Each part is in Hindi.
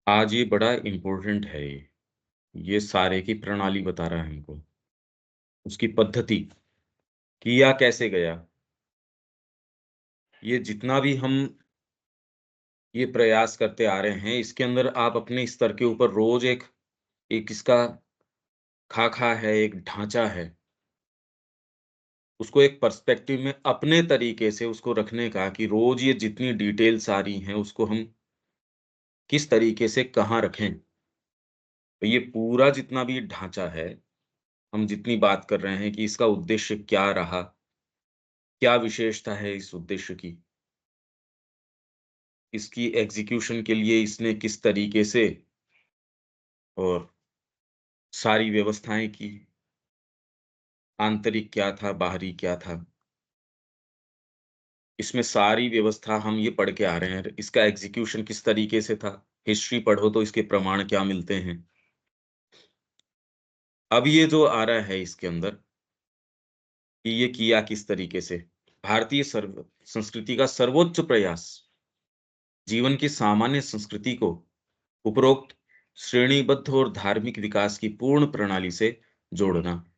आज ये बड़ा इम्पोर्टेंट है ये सारे की प्रणाली बता रहा है हमको, उसकी पद्धति, किया कैसे गया। ये जितना भी हम ये प्रयास करते आ रहे हैं, इसके अंदर आप अपने स्तर के ऊपर रोज़ एक एक इसका खाका है, एक ढाँचा है, उसको एक पर्सपेक्टिव में अपने तरीके से उसको रखने का कि रोज़ ये जितनी डिटेल्स आ रही हैं, उसको हम किस तरीके से कहाँ रखें। तो ये पूरा जितना भी ढाँचा है, हम जितनी बात कर रहे हैं कि इसका उद्देश्य क्या रहा, क्या विशेषता है इस उद्देश्य की? इसकी एग्ज़ीक्यूशन के लिए इसने किस तरीके से और सारी व्यवस्थाएँ की, आंतरिक क्या था, बाहरी क्या था। इसमें सारी व्यवस्था हम ये पढ़ के आ रहे हैं, इसका एग्ज़ीक्यूशन किस तरीके से था। हिस्ट्री पढ़ो तो इसके प्रमाण क्या मिलते हैं। अब ये जो आ रहा है इसके अंदर कि ये किया किस तरीके से। भारतीय संस्कृति का सर्वोच्च प्रयास, जीवन की सामान्य संस्कृति को उपरोक्त श्रेणीबद्ध और धार्मिक विकास की पूर्ण प्रणाली से जोड़ना।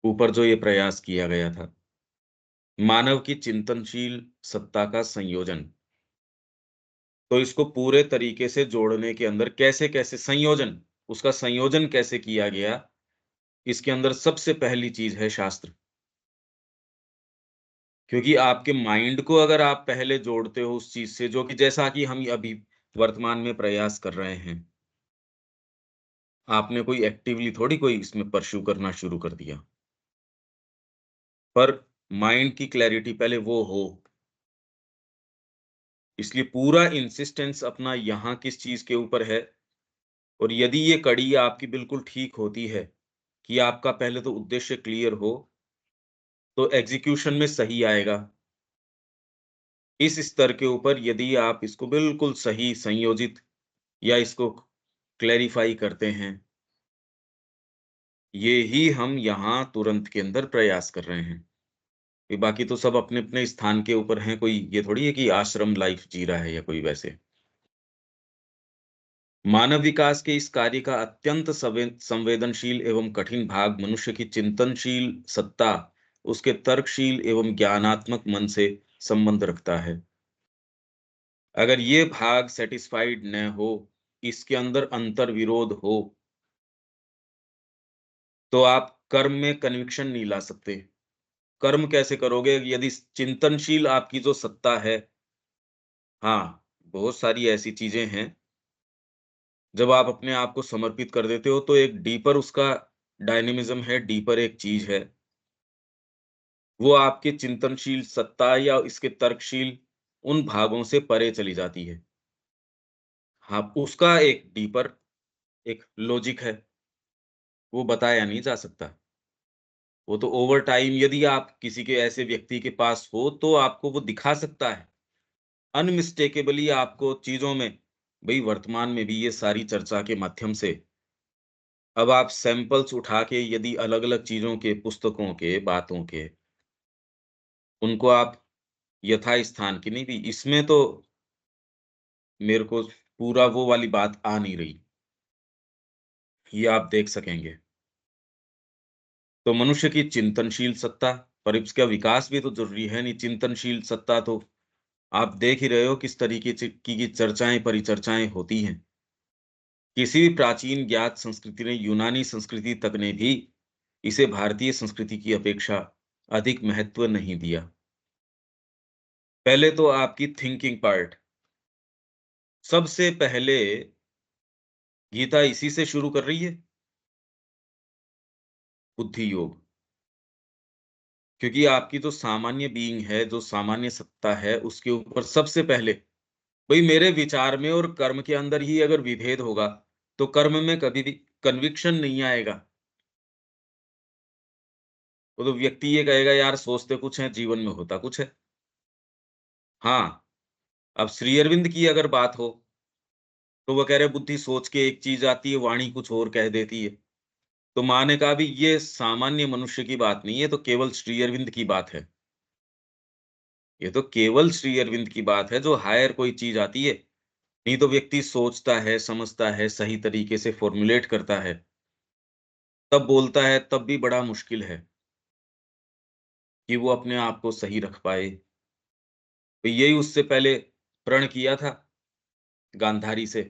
ऊपर जो ये प्रयास किया गया था, मानव की चिंतनशील सत्ता का संयोजन। तो इसको पूरे तरीके से जोड़ने के अंदर कैसे-कैसे संयोजन, उसका संयोजन कैसे किया गया, इसके अंदर सबसे पहली चीज़ है शास्त्र। क्योंकि आपके माइंड को अगर आप पहले जोड़ते हो उस चीज़ से जो कि जैसा कि हम अभी वर्तमान में प्रयास कर रहे हैं, आपने कोई एक्टिवली थोड़ी कोई इसमें परस्यू करना शुरू कर दिया। पर माइंड की क्लैरिटी पहले वो हो, इसलिए पूरा इंसिस्टेंस अपना यहाँ किस चीज़ के ऊपर है। और यदि ये कड़ी आपकी बिल्कुल ठीक होती है, कि आपका पहले तो उद्देश्य क्लियर हो, तो एग्ज़ीक्यूशन में सही आएगा। इस स्तर के ऊपर यदि आप इसको बिल्कुल सही संयोजित या इसको क्लैरिफ़ाई करते हैं, ये ही हम यहाँ तुरंत के अंदर प्रयास कर रहे हैं। ये बाकी तो सब अपने-अपने स्थान के ऊपर हैं, कोई ये थोड़ी है कि आश्रम लाइफ़ जी रहा है या कोई वैसे। मानव विकास के इस कार्य का अत्यंत संवेदनशील एवं कठिन भाग मनुष्य की चिंतनशील सत्ता, उसके तर्कशील एवं ज्ञानात्मक मन से संबंध रखता है। अगर ये भाग सैटिस्फाइड न हो, इसके अंदर अंतर्विरोध हो, तो आप कर्म में कन्विक्शन नहीं ला सकते। कर्म कैसे करोगे यदि चिंतनशील आपकी जो सत्ता है, हाँ, बहुत सारी ऐसी चीजें हैं, जब आप अपने आप को समर्पित कर देते हो तो एक डीपर उसका डायनेमिज्म है, डीपर एक चीज है। वो आपके चिंतनशील सत्ता या इसके तर्कशील उन भागों से परे चली जाती है। हाँ, उसका एक डीपर एक लॉजिक है, वो बताया नहीं जा सकता। वो तो ओवर टाइम यदि आप किसी के ऐसे व्यक्ति के पास हो, तो आपको वो दिखा सकता है। अनमिस्टेकेबली आपको चीज़ों में भई वर्तमान में भी ये सारी चर्चा के माध्यम से अब आप सैंपल्स उठा के यदि अलग-अलग चीज़ों के, पुस्तकों के, बातों के, उनको आप यथास्थान की नहीं भी इसमें तो मेरे को पूरा वो वाली बात आ नहीं रही। ये आप देख सकेंगे। तो मनुष्य की चिंतनशील सत्ता, पर इसका विकास भी तो ज़रूरी है नहीं, चिंतनशील सत्ता तो आप देख ही रहे हो किस तरीके से की चर्चाएँ, परिचर्चाएँ होती हैं। किसी भी प्राचीन ज्ञात संस्कृति ने यूनानी संस्कृति तक ने भी इसे भारतीय संस्कृति की अपेक्षा अधिक महत्व नहीं दिया। पहले तो आपकी थिंकिंग पार्ट, सबसे पहले गीता इसी से शुरू कर रही है, बुद्धि योग। क्योंकि आपकी जो सामान्य बीइंग है, जो सामान्य सत्ता है, उसके ऊपर सबसे पहले भई मेरे विचार में और कर्म के अंदर ही अगर विभेद होगा, तो कर्म में कभी भी कन्विक्शन नहीं आएगा। वो तो व्यक्ति ये कहेगा यार सोचते कुछ हैं, जीवन में होता कुछ है। हाँ, अब श्री अरविंद की अगर बात हो, तो वो कह रहे बुद्धि सोच के एक चीज़ आती है, वाणी कुछ और कह देती है। तो माँ ने कहा भी ये सामान्य मनुष्य की बात नहीं है, ये तो केवल श्री अरविंद की बात है। ये तो केवल श्री अरविंद की बात है, जो हायर कोई चीज़ आती है, नहीं तो व्यक्ति सोचता है, समझता है, सही तरीके से फ़ॉर्म्युलेट करता है, तब बोलता है, तब भी बड़ा मुश्किल है कि वो अपने आप को सही रख पाए। तो यही उससे पहले प्रण किया था गांधारी से,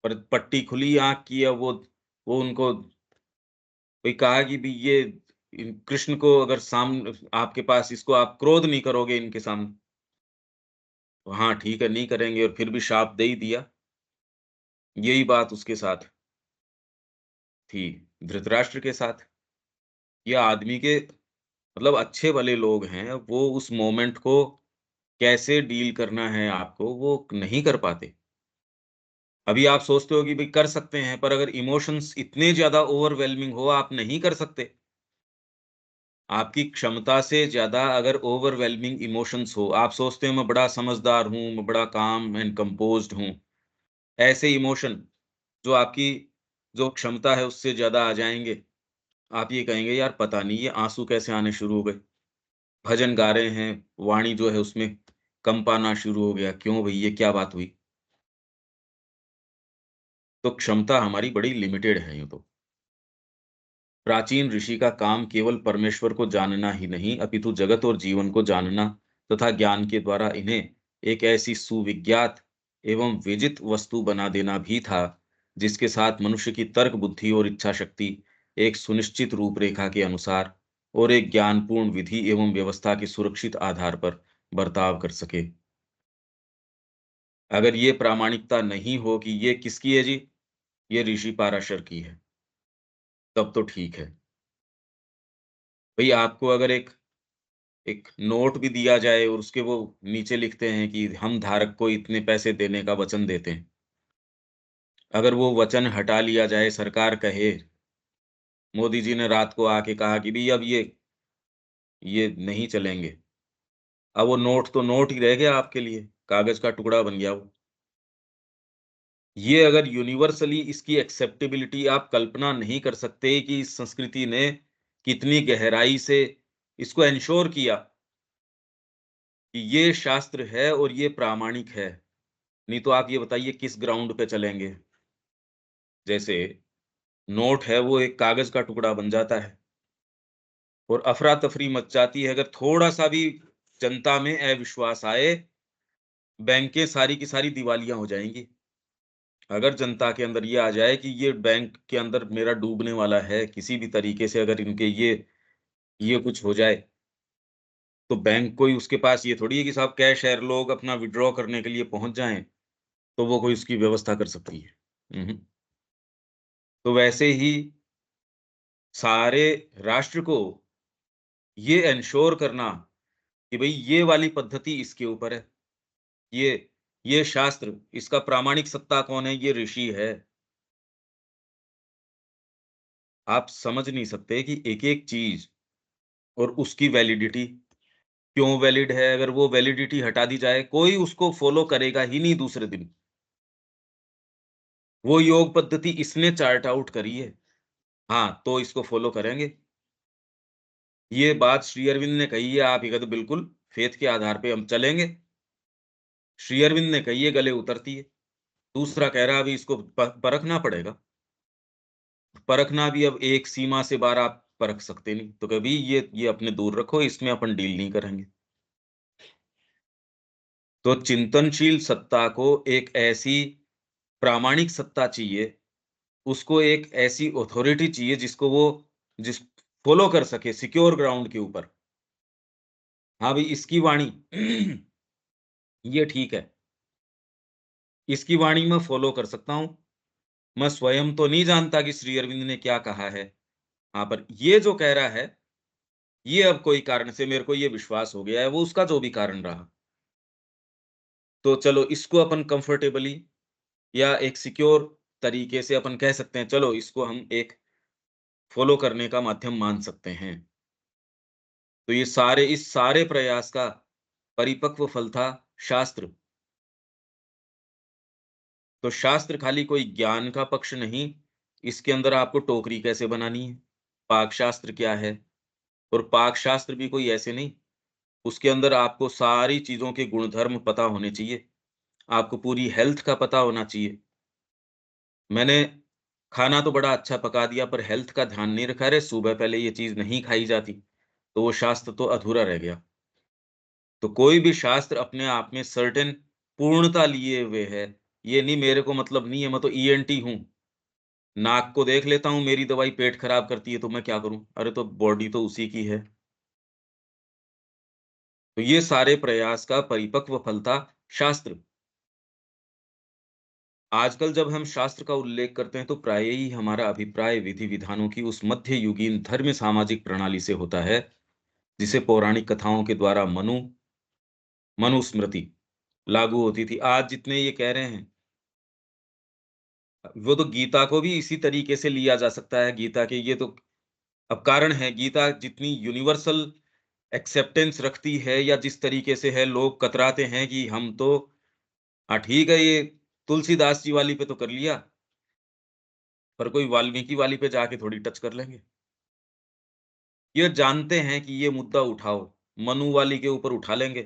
पर पट्टी खुली आँख की, अब वो उनको कोई कहा कि भई ये इन कृष्ण को अगर आपके पास इसको आप क्रोध नहीं करोगे इनके सामने, तो हाँ, ठीक है, नहीं करेंगे, और फिर भी शाप दे ही दिया। यही बात उसके साथ थी, धृतराष्ट्र के साथ। ये आदमी के मतलब अच्छे भले लोग हैं, वो उस मोमेंट को कैसे डील करना है आपको, वो नहीं कर पाते। अभी आप सोचते हो कि भई कर सकते हैं, पर अगर इमोशंस इतने ज़्यादा ओवरवेलमिंग हो, आप नहीं कर सकते। आपकी क्षमता से ज़्यादा अगर ओवरवेलमिंग इमोशंस हो, आप सोचते हो मैं बड़ा समझदार हूँ, मैं बड़ा काम एंड कंपोज़्ड हूँ। ऐसे इमोशन जो आपकी जो क्षमता है उससे ज़्यादा आ जाएँगे, आप ये कहेंगे यार पता नहीं ये आँसू कैसे आने शुरू हो गए। भजन गा रहे हैं, वाणी जो है उसमें कंप आना शुरू हो गया, क्यों भई ये क्या बात हुई? तो क्षमता हमारी बड़ी लिमिटेड है यूँ तो। प्राचीन ऋषि का काम केवल परमेश्वर को जानना ही नहीं, अपितु जगत और जीवन को जानना तथा ज्ञान के द्वारा इन्हें एक ऐसी सुविज्ञात एवं विजित वस्तु बना देना भी था, जिसके साथ मनुष्य की तर्क बुद्धि और इच्छा शक्ति एक सुनिश्चित रूपरेखा के अनुसार और एक ज्ञानपूर्ण विधि एवं व्यवस्था के सुरक्षित आधार पर बर्ताव कर सके। अगर ये प्रामाणिकता नहीं हो कि ये किसकी है जी? ये ऋषि पाराशर की है, तब तो ठीक है। भई आपको अगर एक एक नोट भी दिया जाए और उसके वो नीचे लिखते हैं कि हम धारक को इतने पैसे देने का वचन देते हैं। अगर वो वचन हटा लिया जाए, सरकार कहे, मोदी जी ने रात को आके कहा कि भई अब ये नहीं चलेंगे। अब वो नोट तो नोट ही रह गया आपके लिए, कागज़ का टुकड़ा बन गया वो। ये अगर यूनिवर्सली इसकी एक्सेप्टेबिलिटी आप कल्पना नहीं कर सकते कि इस संस्कृति ने कितनी गहराई से इसको एन्श्योर किया कि ये शास्त्र है और ये प्रामाणिक है। नहीं तो आप ये बताइए किस ग्राउंड पे चलेंगे? जैसे नोट है वो एक कागज़ का टुकड़ा बन जाता है और अफ़रा-तफ़री मच जाती है अगर थोड़ा-सा भी जनता में अविश्वास आए, बैंकें सारी की सारी दिवालिया हो जाएँगी। अगर जनता के अंदर ये आ जाए कि ये बैंक के अंदर मेरा डूबने वाला है, किसी भी तरीके से अगर इनके ये कुछ हो जाए, तो बैंक कोई उसके पास ये थोड़ी है कि साहब कैश है, लोग अपना विथड्रॉ करने के लिए पहुँच जाएँ, तो वो कोई उसकी व्यवस्था कर सकती है। हुँ, हुँ। तो वैसे ही सारे राष्ट्र को ये एन्श्योर करना कि भई ये वाली पद्धति इसके ऊपर है। ये ये शास्त्र, इसका प्रामाणिक सत्ता कौन है? ये ऋषि है। आप समझ नहीं सकते कि एक-एक चीज़ और उसकी वैलिडिटी क्यों वैलिड है? अगर वो वैलिडिटी हटा दी जाए, कोई उसको फ़ॉलो करेगा ही नहीं दूसरे दिन। वो योग पद्धति इसने चार्ट आउट करी है। हाँ, तो इसको फ़ॉलो करेंगे। ये बात श्री अरविंद ने कही है, आप ये कहते बिल्कुल फेथ के आधार पे हम चलेंगे। श्री अरविंद ने कही है, गले उतरती है। दूसरा कह रहा है अभी इसको परखना पड़ेगा। परखना भी अब एक सीमा से बाहर आप परख सकते नहीं। तो कभी ये अपने दूर रखो, इसमें अपन डील नहीं करेंगे। तो चिंतनशील सत्ता को एक ऐसी प्रामाणिक सत्ता चाहिए, उसको एक ऐसी अथॉरिटी चाहिए जिस फ़ॉलो कर सके सिक्योर ग्राउंड के ऊपर। हाँ, भई इसकी वाणी ये ठीक है, इसकी वाणी मैं फ़ॉलो कर सकता हूँ। मैं स्वयं तो नहीं जानता कि श्री अरविंद ने क्या कहा है। हाँ, पर ये जो कह रहा है, ये अब कोई कारण से मेरे को ये विश्वास हो गया है, वो उसका जो भी कारण रहा। तो चलो इसको अपन कंफर्टेबली या एक सिक्योर तरीके से अपन कह सकते हैं, चलो इसको हम एक फ़ॉलो करने का माध्यम मान सकते हैं। तो इस सारे प्रयास का परिपक्व फल था शास्त्र। तो शास्त्र खाली कोई ज्ञान का पक्ष नहीं, इसके अंदर आपको टोकरी कैसे बनानी है, पाकशास्त्र क्या है और पाकशास्त्र भी कोई ऐसे नहीं, उसके अंदर आपको सारी चीज़ों के गुणधर्म पता होने चाहिए। आपको पूरी हेल्थ का पता होना चाहिए। मैंने खाना तो बड़ा अच्छा पका दिया पर हेल्थ का ध्यान नहीं रखा, अरे सुबह पहले ये चीज़ नहीं खाई जाती, तो वो शास्त्र तो अधूरा रह गया। तो कोई भी शास्त्र अपने आप में सर्टेन पूर्णता लिए हुए है। ये नहीं मेरे को मतलब नहीं है, मैं तो ईएनटी हूँ। नाक को देख लेता हूँ, मेरी दवाई पेट खराब करती है तो मैं क्या करूँ? अरे तो बॉडी तो उसी की है। तो ये सारे प्रयास का परिपक्व फल था शास्त्र। आजकल जब हम शास्त्र का उल्लेख करते हैं तो प्राय ही हमारा अभिप्राय विधि-विधानों की उस मध्ययुगीन धर्म सामाजिक प्रणाली से होता है, जिसे पौराणिक कथाओं के द्वारा मनुस्मृति लागू होती थी। आज जितने ये कह रहे हैं, वो तो गीता को भी इसी तरीके से लिया जा सकता है। गीता के ये तो अब कारण है, गीता जितनी यूनिवर्सल एक्सेप्टेंस रखती है या जिस तरीके से है, लोग कतराते हैं कि हम तो हाँ, ठीक है ये तुलसीदास जी वाली पे तो कर लिया, पर कोई वाल्मीकि वाली पे जाके थोड़ी टच कर लेंगे। ये जानते हैं कि ये मुद्दा उठाओ, मनु वाली के ऊपर उठा लेंगे,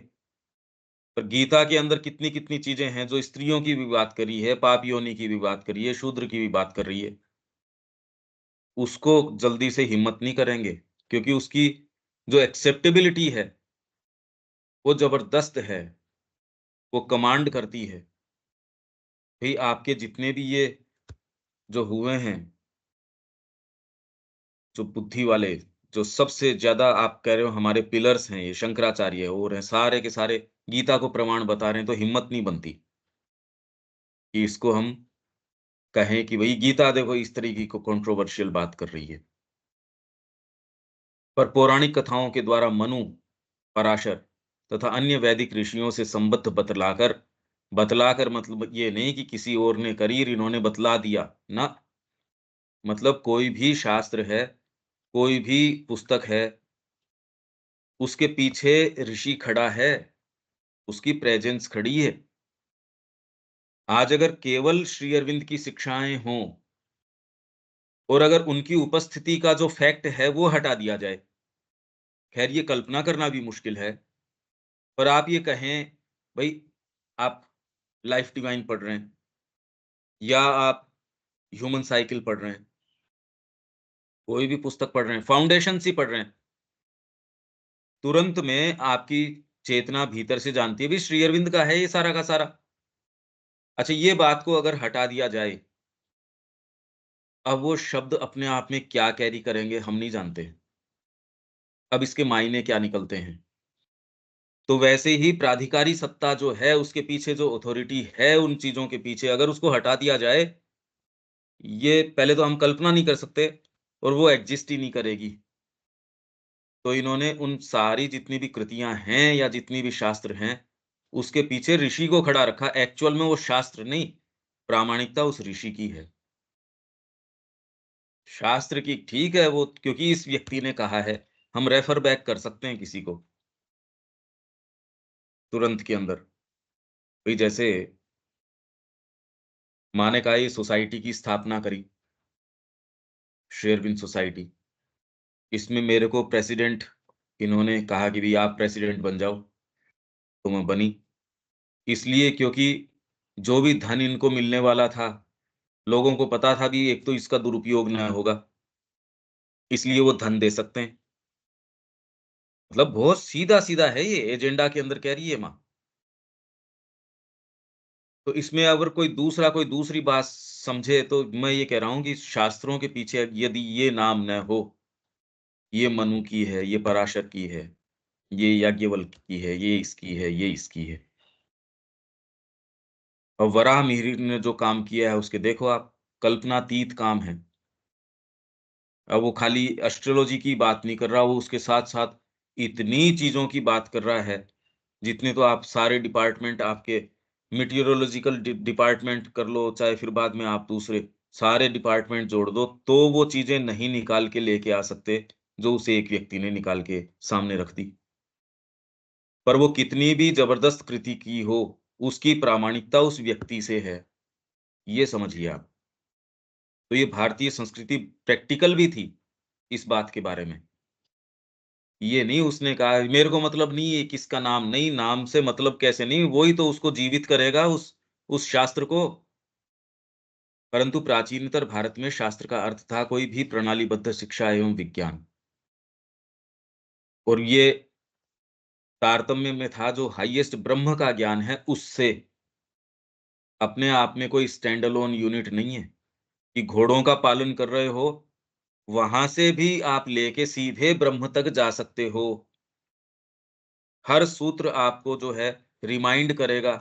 पर गीता के अंदर कितनी-कितनी चीज़ें हैं जो स्त्रियों की भी बात करी है, पाप योनि की भी बात करी है, शूद्र की भी बात कर रही है। उसको जल्दी से हिम्मत नहीं करेंगे, क्योंकि उसकी जो एक्सेप्टेबिलिटी है, वो ज़बरदस्त है, वो कमांड करती है। भई आपके जितने भी ये जो हुए हैं, जो बुद्धि वाले, जो सबसे ज़्यादा आप कह रहे हो हमारे पिलर्स हैं, ये शंकराचार्य और हैं, सारे के सारे गीता को प्रमाण बता रहे हैं, तो हिम्मत नहीं बनती कि इसको हम कहें कि भई गीता देखो इस तरीके को कंट्रोवर्शियल बात कर रही है। पर पौराणिक कथाओं के द्वारा मनु, पराशर तथा अन्य वैदिक ऋषियों से संबद्ध बतलाकर मतलब ये नहीं कि किसी और ने करी इन्होंने बतला दिया, ना मतलब कोई भी शास्त्र है, कोई भी पुस्तक है, उसके पीछे ऋषि खड़ा है, उसकी प्रेजेंस खड़ी है। आज अगर केवल श्री अरविंद की शिक्षाएँ हों और अगर उनकी उपस्थिति का जो फैक्ट है वो हटा दिया जाए, खैर ये कल्पना करना भी मुश्किल है, पर आप ये कहें भई आप लाइफ डिवाइन पढ़ रहे हैं या आप ह्यूमन साइकिल पढ़ रहे हैं, कोई भी पुस्तक पढ़ रहे हैं, फाउंडेशंस ही पढ़ रहे हैं, तुरंत में आपकी चेतना भीतर से जानती है, भई श्री अरविंद का है ये सारा का सारा। अच्छा ये बात को अगर हटा दिया जाए, अब वो शब्द अपने आप में क्या कैरी करेंगे हम नहीं जानते। अब इसके मायने क्या निकलते हैं। तो वैसे ही प्राधिकारी सत्ता जो है, उसके पीछे जो अथॉरिटी है उन चीज़ों के पीछे अगर उसको हटा दिया जाए, ये पहले तो हम कल्पना नहीं कर सकते और वो एग्ज़िस्ट ही नहीं करेगी। तो इन्होंने उन सारी जितनी भी कृतियाँ हैं या जितनी भी शास्त्र हैं, उसके पीछे ऋषि को खड़ा रखा। एक्चुअल में वो शास्त्र नहीं, प्रामाणिकता उस ऋषि की है। शास्त्र की ठीक है वो क्योंकि इस व्यक्ति ने कहा है, हम रेफर बैक कर सकते हैं किसी को, तुरंत के अंदर। भई जैसे माँ ने कहा ये सोसाइटी की स्थापना करी, शेरविन सोसाइटी। इसमें मेरे को प्रेसिडेंट इन्होंने कहा कि भई आप प्रेसिडेंट बन जाओ, तो मैं बनी। इसलिए क्योंकि जो भी धन इनको मिलने वाला था, लोगों को पता था कि एक तो इसका दुरुपयोग ना होगा, इसलिए वो धन दे सकते हैं। मतलब बहुत सीधा-सीधा है ये, एजेंडा के अंदर कह रही है माँ। तो इसमें अगर कोई दूसरी बात समझे, तो मैं ये कह रहा हूँ कि शास्त्रों के पीछे यदि ये नाम न हो, ये मनु की है, ये पराशर की है, ये याज्ञवल्क्य की है, ये इसकी है, ये इसकी है। और वराहमिहिर ने जो काम किया है उसके देखो आप, कल्पनातीत काम है। अब वो खाली एस्ट्रोलॉजी की बात नहीं कर रहा, वो उसके साथ-साथ इतनी चीज़ों की बात कर रहा है, जितने तो आप सारे डिपार्टमेंट आपके मेटीओरोलॉजिकल डिपार्टमेंट कर लो, चाहे फिर बाद में आप दूसरे सारे डिपार्टमेंट जोड़ दो, तो वो चीज़ें नहीं निकाल के लेके आ सकते, जो उस एक व्यक्ति ने निकाल के सामने रख दी। पर वो कितनी भी ज़बरदस्त कृति की हो, उसकी प्रामाणिकता उस व्यक्ति से है, ये समझिए आप। तो ये भारतीय संस्कृति प्रैक्टिकल भी थी, इस बात के बारे में। ये नहीं उसने कहा मेरे को मतलब नहीं है किसका नाम, नहीं नाम से मतलब कैसे नहीं, वही तो उसको जीवित करेगा उस शास्त्र को। परंतु प्राचीनतर भारत में शास्त्र का अर्थ था कोई भी प्रणालीबद्ध शिक्षा एवं विज्ञान। और ये तारतम्य में था जो हाईएस्ट ब्रह्म का ज्ञान है उससे, अपने आप में कोई स्टैंड अलोन यूनिट नहीं है कि घोड़ों का पालन कर रहे हो, वहां से भी आप लेके सीधे ब्रह्म तक जा सकते हो। हर सूत्र आपको जो है रिमाइंड करेगा,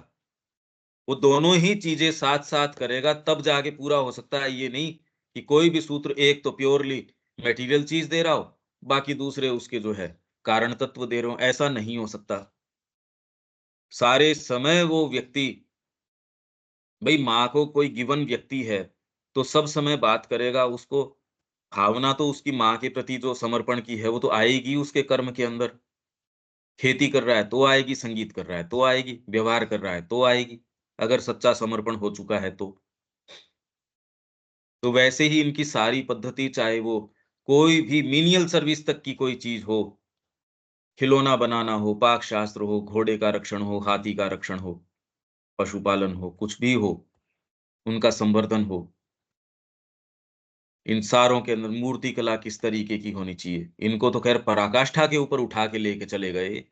वो दोनों ही चीजें साथ साथ करेगा तब जाके पूरा हो सकता है। ये नहीं कि कोई भी सूत्र एक तो प्योरली मटेरियल चीज दे रहा हो, बाकी दूसरे उसके जो है कारण तत्व दे रहे हो, ऐसा नहीं हो सकता। सारे समय वो व्यक्ति, भाई माँ को कोई गिवन व्यक्ति है तो सब समय बात करेगा, उसको भावना तो उसकी माँ के प्रति जो समर्पण की है वो तो आएगी उसके कर्म के अंदर। खेती कर रहा है तो आएगी, संगीत कर रहा है तो आएगी, व्यवहार कर रहा है तो आएगी, अगर सच्चा समर्पण हो चुका है तो। तो वैसे ही इनकी सारी पद्धति, चाहे वो कोई भी मीनियल सर्विस तक की कोई चीज हो, खिलौना बनाना हो, पाक शास्त्र हो, घोड़े का रक्षण हो, हाथी का रक्षण हो, पशुपालन हो, कुछ भी हो, उनका संवर्धन हो, इन सारों के अंदर मूर्ति कला किस तरीके की होनी चाहिए, इनको तो खैर पराकाष्ठा के ऊपर उठा के लेके चले गए।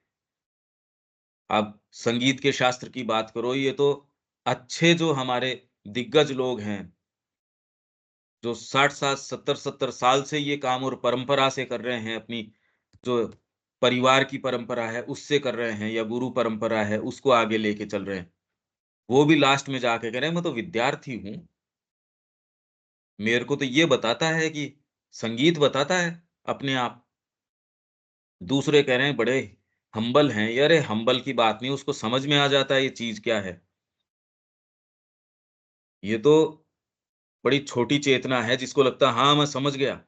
आप संगीत के शास्त्र की बात करो, ये तो अच्छे जो हमारे दिग्गज लोग हैं, जो 60-60, 70-70 साल से ये काम और परंपरा से कर रहे हैं, अपनी जो परिवार की परंपरा है उससे कर रहे हैं, या गुरु परंपरा है उसको आगे लेके चल रहे हैं। वो भी लास्ट में जाके कह रहे हैं मैं तो विद्यार्थी हूँ, मेरे को तो ये बताता है कि संगीत बताता है अपने आप। दूसरे कह रहे हैं बड़े हम्बल हैं, ये अरे हम्बल की बात नहीं, उसको समझ में आ जाता है ये चीज क्या है। ये तो बड़ी छोटी चेतना है जिसको लगता है हाँ मैं समझ गया।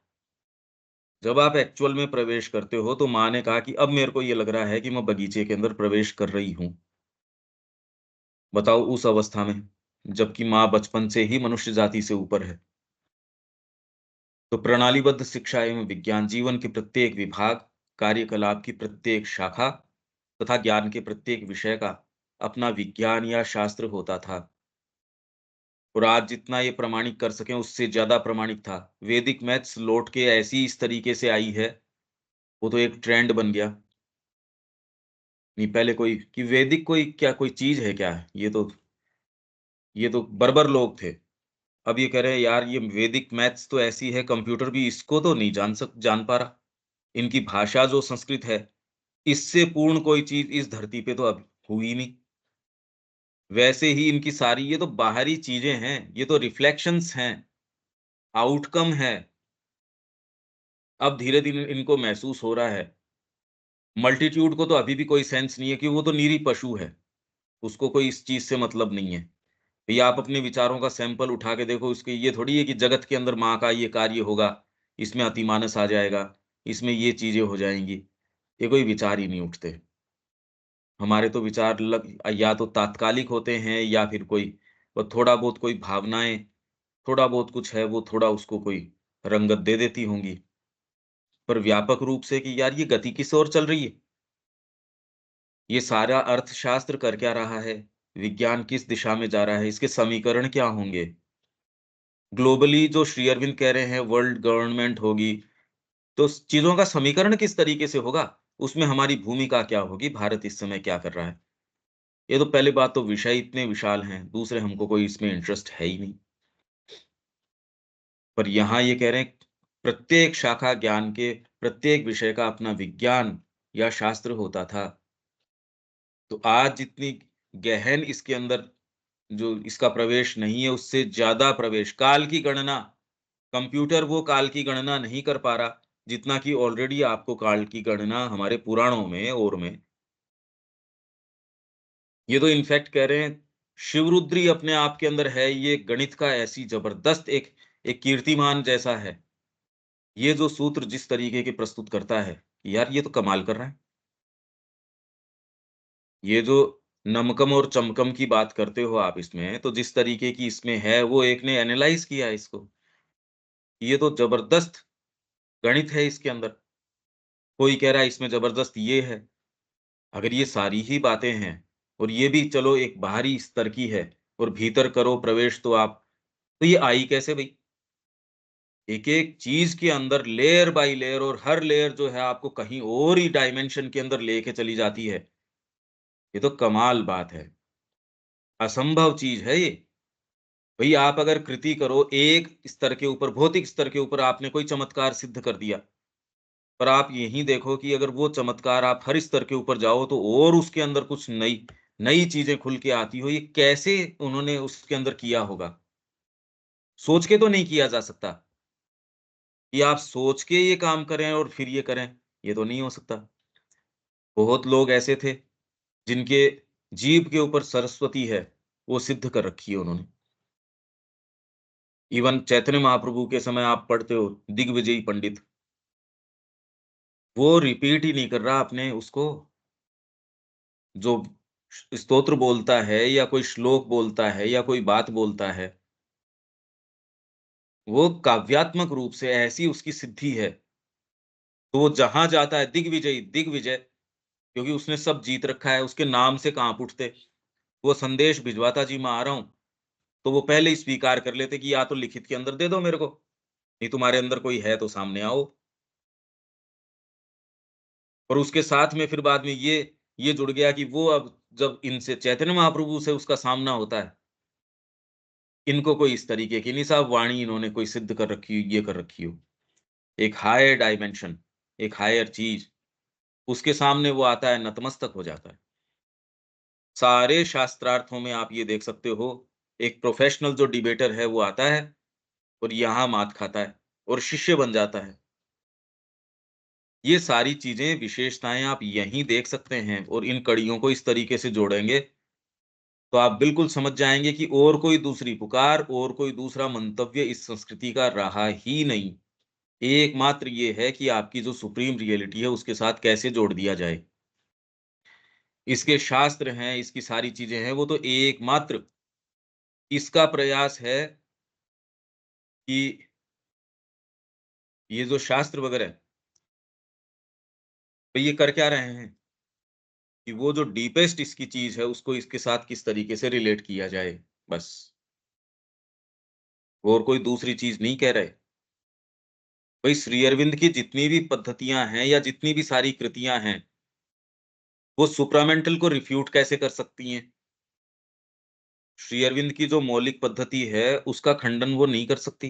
जब आप एक्चुअल में प्रवेश करते हो तो माँ ने कहा कि अब मेरे को ये लग रहा है कि मैं बगीचे के अंदर प्रवेश कर रही हूँ। बताओ उस अवस्था में, जबकि माँ बचपन से ही मनुष्य जाति से ऊपर है। तो प्रणालीबद्ध शिक्षा एवं विज्ञान जीवन के प्रत्येक विभाग, कार्यकलाप की प्रत्येक शाखा तथा ज्ञान के प्रत्येक विषय का अपना विज्ञान या शास्त्र होता था। और आज जितना ये प्रमाणिक कर सकें उससे ज्यादा प्रमाणिक था। वैदिक मैथ्स लौट के ऐसी इस तरीके से आई है, वो तो एक ट्रेंड बन गया। नहीं पहले कोई कि वैदिक कोई क्या कोई चीज है क्या? ये तो बर्बर लोग थे। अब ये कह रहे हैं यार ये वैदिक मैथ्स तो ऐसी है, कंप्यूटर भी इसको तो नहीं जान पा रहा। इनकी भाषा जो संस्कृत है, इससे पूर्ण कोई चीज इस धरती पे तो अब हुई नहीं। वैसे ही इनकी सारी ये तो बाहरी चीजें हैं, ये तो रिफ्लेक्शंस हैं, आउटकम है। अब धीरे-धीरे इनको महसूस हो रहा है। मल्टीट्यूड को तो अभी भी कोई सेंस नहीं है कि वो तो निरी पशु है, उसको कोई इस चीज़ से मतलब नहीं है। भैया आप अपने विचारों का सैंपल उठा के देखो, उसके ये थोड़ी है कि जगत के अंदर माँ का ये कार्य होगा, इसमें अतिमानस आ जाएगा, इसमें ये चीज़ें हो जाएँगी। ये कोई विचार ही नहीं उठते। हमारे तो विचार या तो तात्कालिक होते हैं या फिर कोई वो थोड़ा बहुत कोई भावनाएँ, थोड़ा बहुत कुछ है वो थोड़ा उसको कोई रंगत दे देती होंगी। पर व्यापक रूप से कि यार ये गति किस ओर चल रही है? ये सारा अर्थशास्त्र कर क्या रहा है? विज्ञान किस दिशा में जा रहा है? इसके समीकरण क्या होंगे? ग्लोबली जो श्री अरविंद कह रहे हैं वर्ल्ड गवर्नमेंट होगी, तो स चीज़ों का समीकरण किस तरीके से होगा? उसमें हमारी भूमिका क्या होगी? भारत इस समय क्या कर रहा है? ये तो पहली बात तो विषय इतने विशाल हैं, दूसरे हमको कोई इसमें इंटरेस्ट है ही नहीं। पर यहाँ ये कह रहे हैं प्रत्येक शाखा ज्ञान के प्रत्येक विषय का अपना विज्ञान या शास्त्र होता था। तो आज जितनी गहन इसके अंदर जो इसका प्रवेश नहीं है, उससे ज़्यादा प्रवेश काल की गणना, कंप्यूटर वो काल की गणना नहीं कर पा रहा, जितना कि ऑलरेडी आपको काल की गणना हमारे पुराणों में और में ये तो इनफैक्ट कह रहे हैं, शिवरुद्री अपने आप के अंदर है, ये गणित का ऐसी ज़बरदस्त एक एक कीर्तिमान जैसा है। ये जो सूत्र जिस तरीके के प्रस्तुत करता है, यार ये तो कमाल कर रहा है। ये जो नमकम और चमकम की बात करते हो आप इसमें, तो जिस तरीके की इसमें है, वो एक ने एनालाइज़ किया है इसको। ये तो ज़बरदस्त गणित है इसके अंदर। कोई कह रहा है इसमें ज़बरदस्त ये है। अगर ये सारी ही बातें हैं और ये भी चलो एक बाहरी स्तर की है और भीतर करो प्रवेश तो आप, तो ये आई कैसे भई? एक-एक चीज़ के अंदर लेयर बाय लेयर और हर लेयर जो है आपको कहीं और ही डायमेंशन के अंदर लेके चली जाती है। ये तो कमाल बात है। असंभव चीज़ है ये। भई आप अगर कृति करो एक स्तर के ऊपर, भौतिक स्तर के ऊपर आपने कोई चमत्कार सिद्ध कर दिया। पर आप यहीं देखो कि अगर वो चमत्कार आप हर स्तर के ऊपर जाओ तो और उसके अंदर कुछ नई नई चीज़ें खुल के आती हो। ये कैसे उन्होंने उसके अंदर किया होगा? सोच के तो नहीं किया जा सकता कि आप सोच के ये काम करें और फिर ये करें, ये तो नहीं हो सकता। बहुत लोग ऐसे थे जिनके जीभ के ऊपर सरस्वती है, वो सिद्ध कर रखी है उन्होंने। इवन चैतन्य महाप्रभु के समय आप पढ़ते हो दिग्विजयी पंडित, वो रिपीट ही नहीं कर रहा अपने उसको, जो स्तोत्र बोलता है या कोई श्लोक बोलता है या कोई बात बोलता है, वो काव्यात्मक रूप से ऐसी उसकी सिद्धि है, तो वो जहाँ जाता है दिग्विजयी, दिग्विजय, क्योंकि उसने सब जीत रखा है, उसके नाम से काँप उठते। वो संदेश भिजवाता जी मैं आ रहा हूँ, तो वो पहले ही स्वीकार कर लेते कि या तो लिखित के अंदर दे दो मेरे को, नहीं तुम्हारे अंदर कोई है तो सामने आओ। और उसके साथ में फिर बाद में ये जुड़ गया कि वो अब जब इनसे चैतन्य महाप्रभु से उसका सामना होता है, इनको कोई इस तरीके की नहीं साहब वाणी इन्होंने कोई सिद्ध कर रखी हो, ये कर रखी हो। एक हायर डायमेंशन, एक हायर चीज़, उसके सामने वो आता है नतमस्तक हो जाता है। सारे शास्त्रार्थों में आप ये देख सकते हो, एक प्रोफेशनल जो डिबेटर है वो आता है और यहाँ मात खाता है और शिष्य बन जाता है। ये सारी चीज़ें, विशेषताएँ आप यहीं देख सकते हैं और इन कड़ियों को इस तरीके से जोड़ेंगे, तो आप बिल्कुल समझ जाएँगे कि और कोई दूसरी पुकार और कोई दूसरा मंतव्य इस संस्कृति का रहा ही नहीं। एकमात्र ये है कि आपकी जो सुप्रीम रियलिटी है, उसके साथ कैसे जोड़ दिया जाए। इसके शास्त्र हैं, इसकी सारी चीज़ें हैं, वो तो एकमात्र इसका प्रयास है कि ये जो शास्त्र वगैरह हैं, तो ये कर क्या रहे हैं कि वो जो डीपेस्ट इसकी चीज़ है, उसको इसके साथ किस तरीके से रिलेट किया जाए, बस। और कोई दूसरी चीज़ नहीं कह रहे। भई श्री अरविंद की जितनी भी पद्धतियाँ हैं या जितनी भी सारी कृतियाँ हैं, वो सुप्रामेंटल को रिफ्यूट कैसे कर सकती हैं? श्री अरविंद की जो मौलिक पद्धति है, उसका खंडन वो नहीं कर सकती।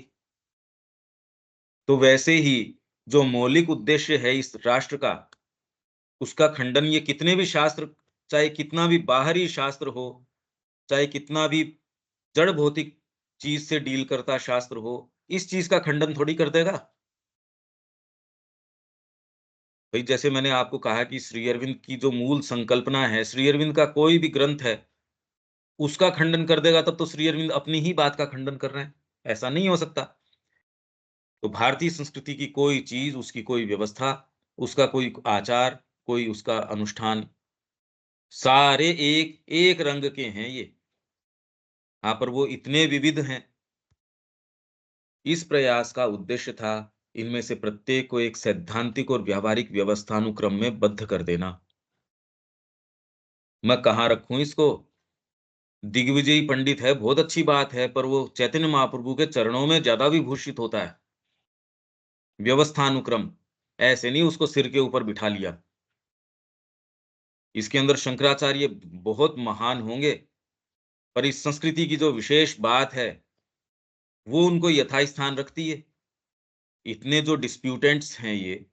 तो वैसे ही जो मौलिक उद्देश्य है इस राष्ट्र का, उसका खंडन ये कितने भी शास्त्र, चाहे कितना भी बाहरी शास्त्र हो, चाहे कितना भी जड़ भौतिक चीज़ से डील करता शास्त्र हो, इस चीज़ का खंडन थोड़ी कर देगा। भई जैसे मैंने आपको कहा कि श्री अरविंद की जो मूल संकल्पना है, श्री अरविंद का कोई भी ग्रंथ है, उसका खंडन कर देगा तब तो श्री अरविंद अपनी ही बात का खंडन कर रहे हैं। ऐसा नहीं हो सकता। तो भारतीय संस्कृति की कोई चीज़, उसकी कोई व्यवस्था, उसका कोई आचार, कोई उसका अनुष्ठान, सारे एक एक रंग के हैं ये। हाँ, पर वो इतने विविध हैं। इस प्रयास का उद्देश्य था, इनमें से प्रत्येक को एक सैद्धांतिक और व्यावहारिक व्यवस्थानुक्रम में बद्ध कर देना। मैं कहाँ रखूँ इसको? दिग्विजयी पंडित है, बहुत अच्छी बात है, पर वो चैतन्य महाप्रभु के चरणों में ज़्यादा विभूषित होता है। व्यवस्थानुक्रम, ऐसे नहीं उसको सिर के ऊपर बिठा लिया। इसके अंदर शंकराचार्य बहुत महान होंगे, पर इस संस्कृति की जो विशेष बात है, वो उनको यथास्थान रखती है। इतने जो डिस्प्यूटेंट्स हैं ये,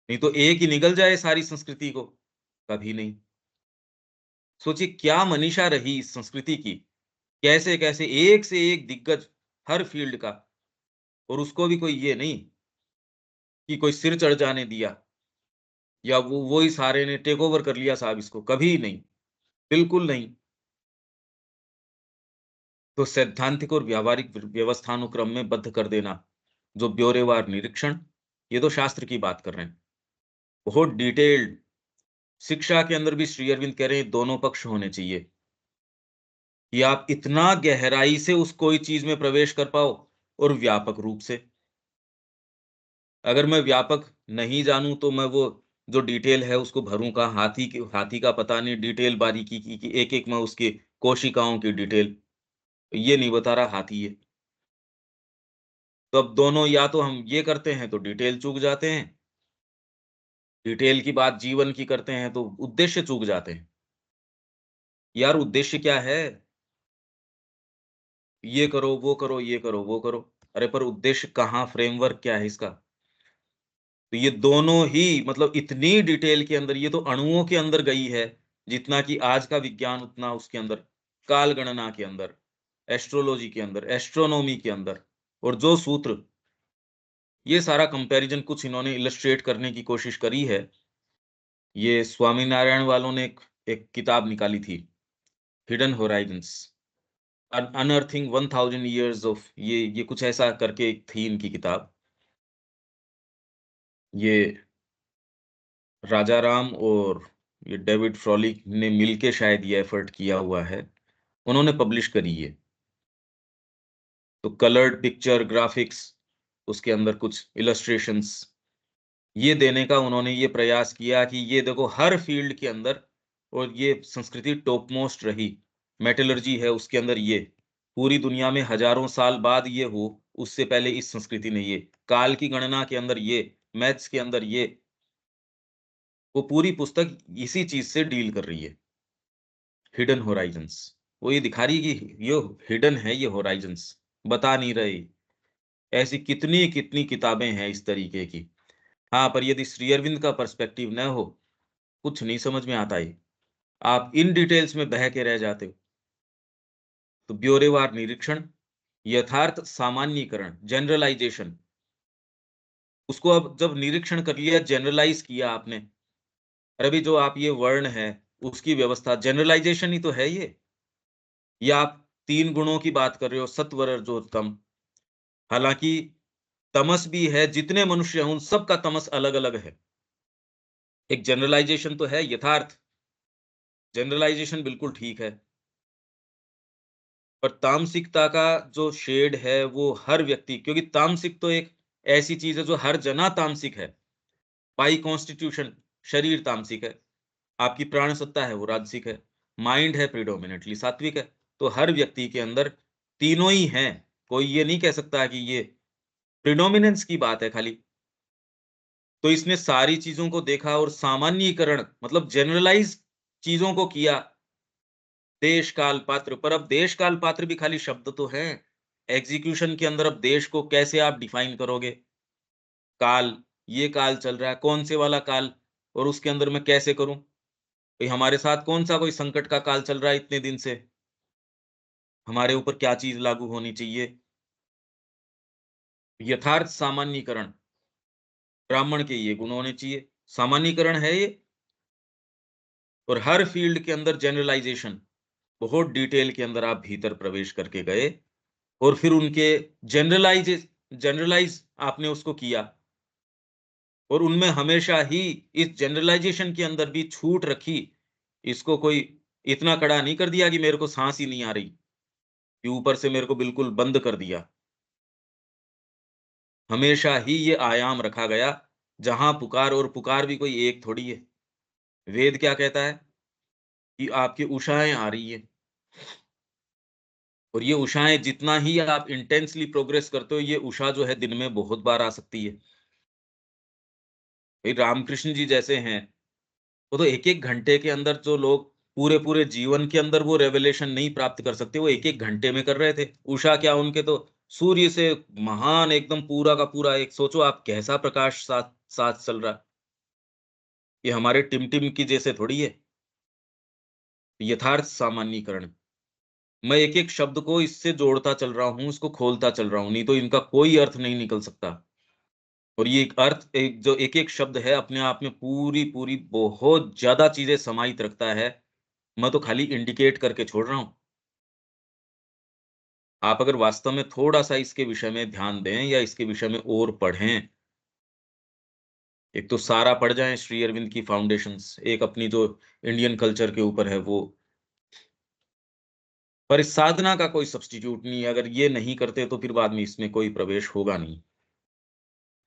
नहीं तो एक ही निगल जाए सारी संस्कृति को, कभी नहीं। सोचिए क्या मनीषा रही इस संस्कृति की, कैसे-कैसे एक से एक दिग्गज हर फ़ील्ड का, और उसको भी कोई ये नहीं कि कोई सिर चढ़ जाने दिया या वो ही सारे ने टेक ओवर कर लिया साहब इसको, कभी नहीं, बिल्कुल नहीं। तो सैद्धांतिक और व्यावहारिक व्यवस्थानुक्रम में बद्ध कर देना, जो ब्यौरेवार निरीक्षण, ये तो शास्त्र की बात कर रहे हैं। बहुत डिटेल्ड शिक्षा के अंदर भी श्री अरविंद कह रहे हैं दोनों पक्ष होने चाहिए, कि आप इतना गहराई से उस कोई चीज़ में प्रवेश कर पाओ और व्यापक रूप से। अगर मैं व्यापक नहीं जानूँ तो मैं वो जो डिटेल है उसको भरूँ कहाँ? हाथी का पता नहीं डिटेल बारीकी की एक-एक मैं उसकी कोशिकाओं की डिटेल, ये नहीं बता रहा हाथी है। तो अब दोनों या तो हम ये करते हैं तो डिटेल चूक जाते हैं, डिटेल की बात जीवन की करते हैं तो उद्देश्य चूक जाते हैं। यार उद्देश्य क्या है? ये करो, वो करो, ये करो, वो करो। अरे पर उद्देश्य कहाँ, फ्रेमवर्क क्या है इसका? तो ये दोनों ही मतलब इतनी डिटेल के अंदर, ये तो अणुओं के अंदर गई है, जितना कि आज का विज्ञान उतना उसके अंदर, काल गणना के अंदर, एस्ट्रोलॉजी के अंदर, एस्ट्रोनॉमी के अंदर, और जो सूत्र, ये सारा कंपैरिजन कुछ इन्होंने इलस्ट्रेट करने की कोशिश करी है। ये स्वामीनारायण वालों ने एक किताब निकाली थी, हिडन होराइजन्स, अनअर्थिंग 1000 ईयर्स ऑफ, ये कुछ ऐसा करके एक थी इनकी किताब। ये राजा राम और ये डेविड फ्रॉलिक ने मिलके शायद ये एफर्ट किया हुआ है। उन्होंने पब्लिश करी ये। तो कलर्ड पिक्चर, ग्राफिक्स, उसके अंदर कुछ इलस्ट्रेशंस, ये देने का उन्होंने ये प्रयास किया कि ये देखो हर फील्ड के अंदर, और ये संस्कृति टॉप मोस्ट रही। मेटलर्जी है उसके अंदर ये, पूरी दुनिया में हज़ारों साल बाद ये हो, उससे पहले इस संस्कृति ने ये, काल की गणना के अंदर ये, मैथ्स के अंदर ये, वो पूरी पुस्तक इसी चीज़ से डील कर रही है। हिडन होराइज़न्स, वो ये दिखा रही है कि ये हिडन है, ये होराइज़न्स, बता नहीं रहे। ऐसी कितनी-कितनी किताबें हैं इस तरीके की। हाँ, पर यदि श्री अरविंद का पर्सपेक्टिव न हो, कुछ नहीं समझ में आता है। आप इन डिटेल्स में बह के रह जाते हो। तो ब्यौरेवार निरीक्षण, यथार्थ सामान्यीकरण, जनरलाइज़ेशन, उसको अब जब निरीक्षण कर लिया, जनरलाइज़ किया आपने, अरे भई जो आप ये वर्ण है, उसकी व्यवस्था जनरलाइज़ेशन ही तो है ये। या आप 3 गुणों की बात कर रहे हो, सत्व, रजो, तम। हालाँकि तमस भी है, जितने मनुष्य हैं, उन सबका तमस अलग-अलग है। एक जनरलाइज़ेशन तो है, यथार्थ, जनरलाइज़ेशन बिल्कुल ठीक है। पर तामसिकता का जो शेड है, वो हर व्यक्ति, क्योंकि तामसिक तो एक ऐसी चीज़ है जो हर जना तामसिक है। बाय कॉन्स्टिट्यूशन शरीर तामसिक है, आपकी प्राण सत्ता है वो राजसिक है, माइंड है प्रिडोमिनेंटली सात्विक है। तो हर व्यक्ति के अंदर तीनों ही हैं। कोई ये नहीं कह सकता कि ये प्रिडोमिनेंस की बात है खाली। तो इसने सारी चीज़ों को देखा और सामान्यीकरण मतलब जनरलाइज़ चीज़ों को किया। देश, काल, पात्र, पर अब देश, काल, पात्र भी खाली शब्द तो हैं। एग्ज़ीक्यूशन के अंदर अब देश को कैसे आप डिफ़ाइन करोगे? काल, ये काल चल रहा है, कौन से वाला काल, और उसके अंदर मैं कैसे करूँ? भई हमारे साथ कौन-सा कोई संकट का काल चल रहा है इतने दिन से? हमारे ऊपर क्या चीज़ लागू होनी चाहिए? यथार्थ सामान्यीकरण, ब्राह्मण के ये गुण होने चाहिए। सामान्यीकरण है ये, और हर फ़ील्ड के अंदर जनरलाइज़ेशन, बहुत डिटेल के अंदर आप भीतर प्रवेश करके गए, और फिर उनके जनरलाइज़ आपने उसको किया, और उनमें हमेशा ही इस जनरलाइज़ेशन के अंदर भी छूट रखी। इसको कोई इतना कड़ा नहीं कर दिया कि मेरे को साँस ही नहीं आ रही, कि ऊपर से मेरे को बिल्कुल बंद कर दिया। हमेशा ही ये आयाम रखा गया, जहाँ पुकार, और पुकार भी कोई एक थोड़ी है। वेद क्या कहता है कि आपकी उषाएँ आ रही हैं, और ये उषाएँ जितना ही आप इंटेंसली प्रोग्रेस करते हो, ये उषा जो है दिन में बहुत बार आ सकती है। भई रामकृष्ण जी जैसे हैं, वो तो 1-1 घंटे के अंदर, जो लोग पूरे-पूरे जीवन के अंदर वो रेवलेशन नहीं प्राप्त कर सकते, वो 1-1 घंटे में कर रहे थे। उषा क्या, उनके तो सूर्य से महान एकदम पूरा का पूरा एक, सोचो आप कैसा प्रकाश साथ साथ चल रहा है। ये हमारे टिम-टिम की जैसे थोड़ी है। यथार्थ सामान्यीकरण। मैं एक-एक शब्द को इससे जोड़ता चल रहा हूँ, इसको खोलता चल रहा हूँ, नहीं तो इनका कोई अर्थ नहीं निकल सकता। और ये एक अर्थ, एक जो एक-एक शब्द है, अपने आप में पूरी-पूरी बहुत ज़्यादा चीज़ें समाहित रखता है। मैं तो खाली इंडिकेट करके छोड़ रहा हूँ। आप अगर वास्तव में थोड़ा-सा इसके विषय में ध्यान दें, या इसके विषय में और पढ़ें, एक तो सारा पढ़ जाएँ श्री अरविंद की फाउंडेशंस, एक अपनी जो इंडियन कल्चर के ऊपर है वो। पर इस साधना का कोई सब्स्टिट्यूट नहीं है, अगर ये नहीं करते तो फिर बाद में इसमें कोई प्रवेश होगा नहीं।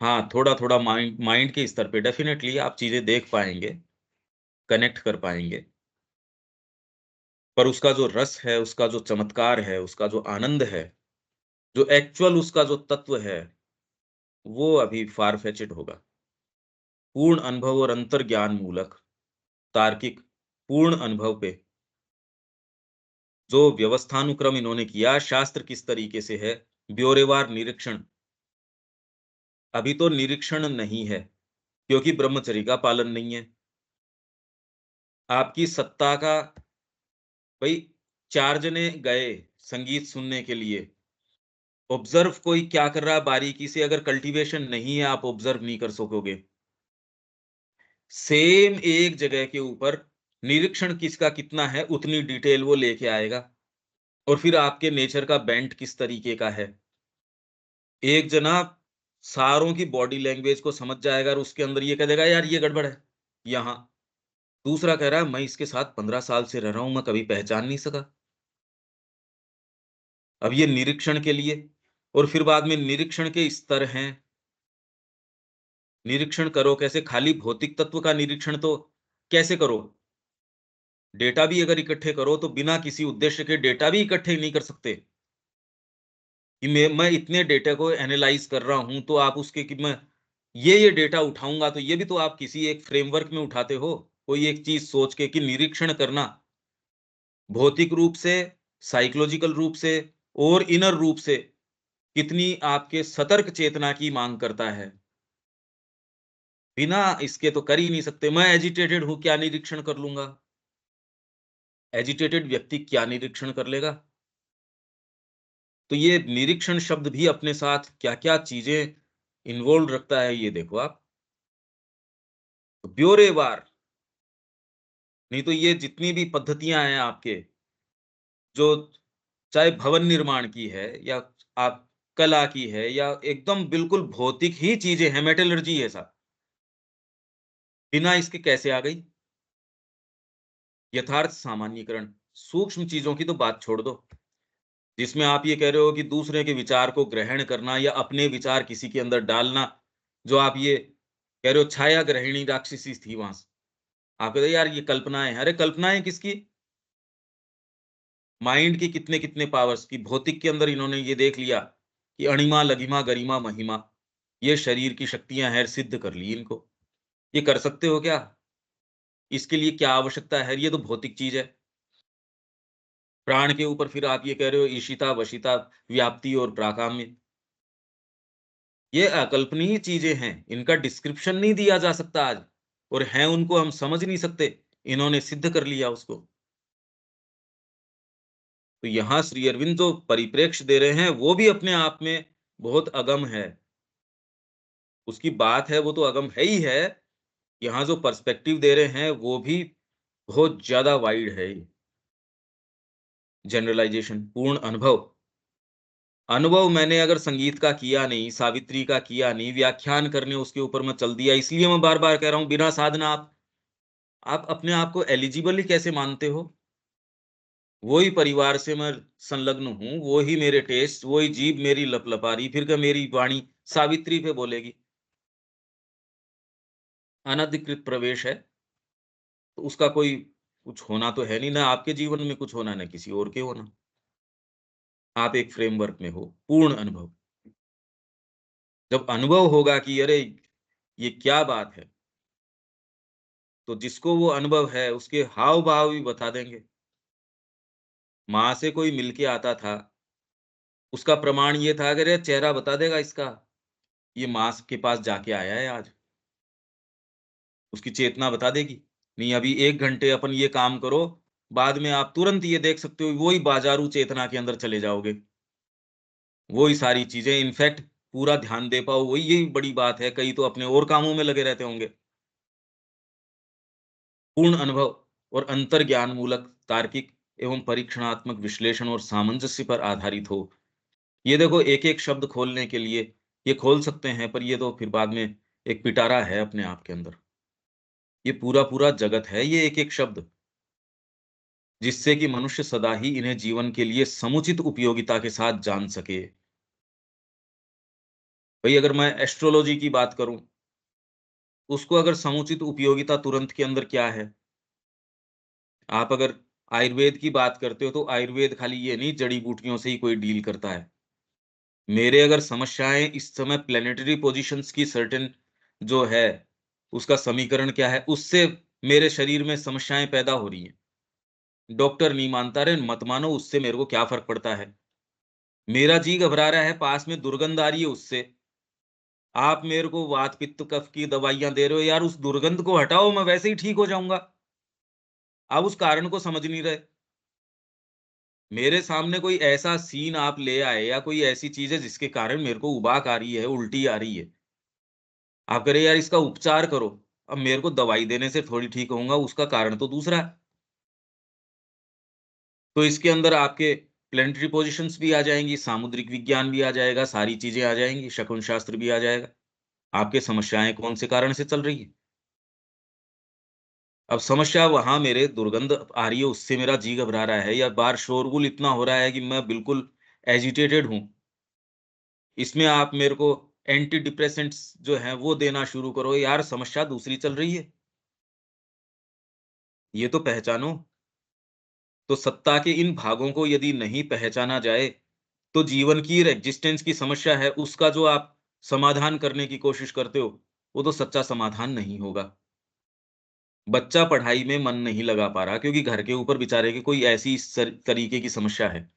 हाँ, थोड़ा-थोड़ा माइंड माइंड के स्तर पे डेफ़िनेटली आप चीज़ें देख पाएँगे, कनेक्ट कर पाएँगे। पर उसका जो रस है, उसका जो चमत्कार है, उसका जो आनंद है, जो एक्चुअल उसका जो तत्व है, वो अभी फ़ार फेचेड होगा। पूर्ण अनुभव और अंतर्ज्ञान मूलक, तार्किक, पूर्ण अनुभव पे जो व्यवस्थानुक्रम इन्होंने किया, शास्त्र किस तरीके से है, ब्यौरेवार निरीक्षण, अभी तो निरीक्षण नहीं है, क्योंकि ब्रह्मचर्य का पालन नहीं है। आपकी सत्ता का भई 4 जने गए संगीत सुनने के लिए, ऑब्ज़र्व कोई क्या कर रहा है बारीकी से अगर कल्टीवेशन नहीं है, आप ऑब्ज़र्व नहीं कर सकोगे। सेम एक जगह के ऊपर निरीक्षण किसका कितना है, उतनी डिटेल वो लेके आएगा और फिर आपके नेचर का बेंट किस तरीके का है। एक जना सारों की बॉडी लैंग्वेज को समझ जाएगा और उसके अंदर ये कह देगा, "यार, ये गड़बड़ है।" यहाँ दूसरा कह रहा है, "मैं इसके साथ 15 साल से रह रहा हूँ, मैं कभी पहचान नहीं सका।" अब ये निरीक्षण के लिए और फिर बाद में निरीक्षण के स्तर हैं। निरीक्षण करो कैसे? खाली भौतिक तत्व का निरीक्षण तो कैसे करो? डेटा भी अगर इकट्ठे करो तो बिना किसी उद्देश्य के डेटा भी इकट्ठे नहीं कर सकते। कि मैं इतने डेटा को एनालाइज़ कर रहा हूँ, तो आप उसके कि मैं ये डेटा उठाऊँगा, तो ये भी तो आप किसी एक फ्रेमवर्क में उठाते हो। कोई एक चीज़ सोच के कि निरीक्षण करना, भौतिक रूप से, साइकोलॉजिकल रूप से और इनर रूप से कितनी आपके सतर्क चेतना की माँग करता है। बिना इसके तो कर ही नहीं सकते। मैं एजिटेटेड हूँ, क्या निरीक्षण कर लूँगा? एजिटेटेड व्यक्ति क्या निरीक्षण कर लेगा? तो ये निरीक्षण शब्द भी अपने साथ क्या-क्या चीज़ें इन्वॉल्व रखता है, ये देखो आप। ब्योरेवार, नहीं तो ये जितनी भी पद्धतियाँ हैं आपके, जो चाहे भवन निर्माण की है या आप कला की है या एकदम बिल्कुल भौतिक ही चीज़ें हैं, मेटलर्जी है सब, बिना इसके कैसे आ गई? यथार्थ सामान्यीकरण, सूक्ष्म चीज़ों की तो बात छोड़ दो, जिसमें आप ये कह रहे हो कि दूसरे के विचार को ग्रहण करना या अपने विचार किसी के अंदर डालना, जो आप ये कह रहे हो छाया ग्रहिणी राक्षसी थी वहाँ से। आप कहते हो यार ये कल्पनाएँ हैं, अरे कल्पनाएँ किसकी? माइंड की कितने-कितने पावर्स की भौतिक के अंदर इन्होंने ये देख लिया कि अणिमा, लघिमा, गरिमा, महिमा, ये शरीर की शक्तियाँ हैं, सिद्ध कर ली इनको। ये कर सकते हो क्या? इसके लिए क्या आवश्यकता है? ये तो भौतिक चीज़ है। प्राण के ऊपर फिर आप ये कह रहे हो ईशिता, वशीता, व्याप्ति और प्राकाम्य। ये अकल्पनीय चीज़ें हैं, इनका डिस्क्रिप्शन नहीं दिया जा सकता आज और हैं उनको हम समझ नहीं सकते। इन्होंने सिद्ध कर लिया उसको। तो यहाँ श्री अरविंद जो परिप्रेक्ष्य दे रहे हैं, वो भी अपने आप में बहुत अगम है। उसकी बात है, वो तो अगम है ही है। यहाँ जो पर्सपेक्टिव दे रहे हैं, वो भी बहुत ज़्यादा वाइड है ये। जनरलाइज़ेशन, पूर्ण अनुभव। अनुभव मैंने अगर संगीत का किया नहीं, सावित्री का किया नहीं, व्याख्यान करने उसके ऊपर मैं चल दिया, इसलिए मैं बार-बार कह रहा हूँ, बिना साधना आप अपने आप को एलिजिबल ही कैसे मानते हो? वो ही परिवार से मैं संलग्न हूँ, वो ही मेरे टेस्ट, वो ही जीभ मेरी लपलपा रही, फिर क्या मेरी वाणी सावित्री पे बोलेगी? अनधिकृत प्रवेश है, तो उसका कोई कुछ होना तो है नहीं, ना आपके जीवन में कुछ होना, ना किसी और के होना। आप एक फ्रेमवर्क में हो, पूर्ण अनुभव। जब अनुभव होगा कि अरे! ये क्या बात है, तो जिसको वो अनुभव है, उसके हाव-भाव भी बता देंगे। माँ से कोई मिल के आता था, उसका प्रमाण ये था कि अरे! चेहरा बता देगा इसका, ये माँ स के पास जाके आया है आज। उसकी चेतना बता देगी। नहीं अभी 1 घंटे अपन ये काम करो, बाद में आप तुरंत ये देख सकते हो, वही बाज़ारू चेतना के अंदर चले जाओगे। वही सारी चीज़ें इनफैक्ट पूरा ध्यान दे पाओ, वही यही बड़ी बात है, कई तो अपने और कामों में लगे रहते होंगे। पूर्ण अनुभव और अंतर्ज्ञान मूलक, तार्किक एवं परीक्षणात्मक विश्लेषण और सामंजस्य पर आधारित हो। ये देखो एक-एक शब्द खोलने के लिए ये खोल सकते हैं, पर ये तो फिर बाद में एक पिटारा है अपने आप के अंदर। ये पूरा-पूरा जगत है ये एक-एक शब्द, जिससे कि मनुष्य सदा ही इन्हें जीवन के लिए समुचित उपयोगिता के साथ जान सके। भई अगर मैं एस्ट्रोलॉजी की बात करूँ, उसको अगर समुचित उपयोगिता तुरंत के अंदर क्या है? आप अगर आयुर्वेद की बात करते हो, तो आयुर्वेद खाली ये नहीं जड़ी-बूटियों से ही कोई डील करता है। मेरे अगर समस्याएँ इस समय प्लैनेटरी पोज़ीशंस की सर्टेन जो है, उसका समीकरण क्या है, उससे मेरे शरीर में समस्याएँ पैदा हो रही हैं। डॉक्टर नहीं मानता, अरे मत मानो, उससे मेरे को क्या फ़र्क पड़ता है? मेरा जी घबरा रहा है, पास में दुर्गंध आ रही है उससे। आप मेरे को वात, पित्त, कफ की दवाइयाँ दे रहे हो, यार उस दुर्गंध को हटाओ, मैं वैसे ही ठीक हो जाऊँगा। आप उस कारण को समझ नहीं रहे। मेरे सामने कोई ऐसा सीन आप ले आए या कोई ऐसी चीज़ है जिसके कारण मेरे को उबाक आ रही है, उल्टी आ रही है। आप कह रहे यार इसका उपचार करो। अब मेरे को दवाई देने से थोड़ी ठीक होऊँगा, उसका कारण तो दूसरा है। तो इसके अंदर आपके प्लैनेटरी पोज़ीशंस भी आ जाएँगी, सामुद्रिक विज्ञान भी आ जाएगा, सारी चीज़ें आ जाएँगी, शकुन शास्त्र भी आ जाएगा। आपकी समस्याएँ कौन से कारण से चल रही हैं? अब समस्या वहाँ मेरे दुर्गंध आ रही है, उससे मेरा जी घबरा रहा है, या बाहर शोरगुल इतना हो रहा है कि मैं बिल्कुल एजिटेटेड हूँ। इसमें आप मेरे को एंटी डिप्रेसेंट्स जो हैं वो देना शुरू करो, यार समस्या दूसरी चल रही है। ये तो पहचानो। तो सत्ता के इन भागों को यदि नहीं पहचाना जाए, तो जीवन की एग्जिस्टेंस की समस्या है, उसका जो आप समाधान करने की कोशिश करते हो, वो तो सच्चा समाधान नहीं होगा। बच्चा पढ़ाई में मन नहीं लगा पा रहा क्योंकि घर के ऊपर बेचारे के कोई ऐसी तरीके की समस्या है।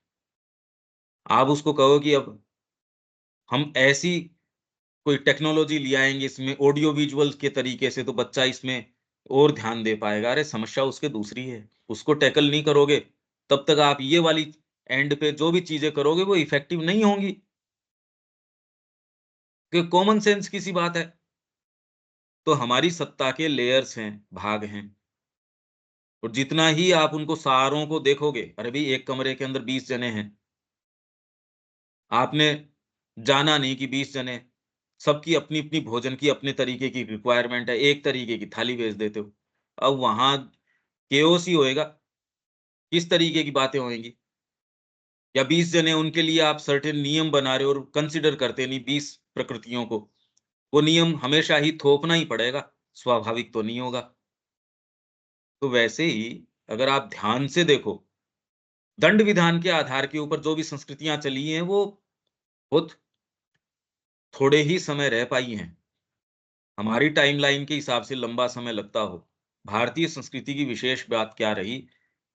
आप उसको कहो कि अब हम ऐसी कोई टेक्नोलॉजी ले आएँगे इसमें ऑडियो विजुअल के तरीके से, तो बच्चा इसमें और ध्यान दे पाएगा। अरे समस्या उसके दूसरी है। उसको टैकल नहीं करोगे, तब तक आप ये वाली एंड पे जो भी चीज़ें करोगे वो इफेक्टिव नहीं होंगी। कि कॉमन सेंस की सी बात है। तो हमारी सत्ता के लेयर्स हैं, भाग हैं, और जितना ही आप उनको सारों को देखोगे, अरे भई एक कमरे के अंदर 20 जने हैं। आपने जाना नहीं कि 20 जने, सबकी अपनी-अपनी भोजन की अपने तरीके की रिक्वायरमेंट है, एक तरीके की थाली भेज देते हो। अब वहाँ केओस ही होएगा, किस तरीके की बातें होएँगी? या 20 जने उनके लिए आप सर्टेन नियम बना रहे हो और कंसीडर करते नहीं 20 प्रकृतियों को। वो नियम हमेशा ही थोपना ही पड़ेगा, स्वाभाविक तो नहीं होगा। तो वैसे ही अगर आप ध्यान से देखो, दंड विधान के आधार के ऊपर जो भी संस्कृतियाँ चली हैं, वो बहुत थोड़े ही समय रह पाई हैं। हमारी टाइमलाइन के हिसाब से लंबा समय लगता हो। भारतीय संस्कृति की विशेष बात क्या रही,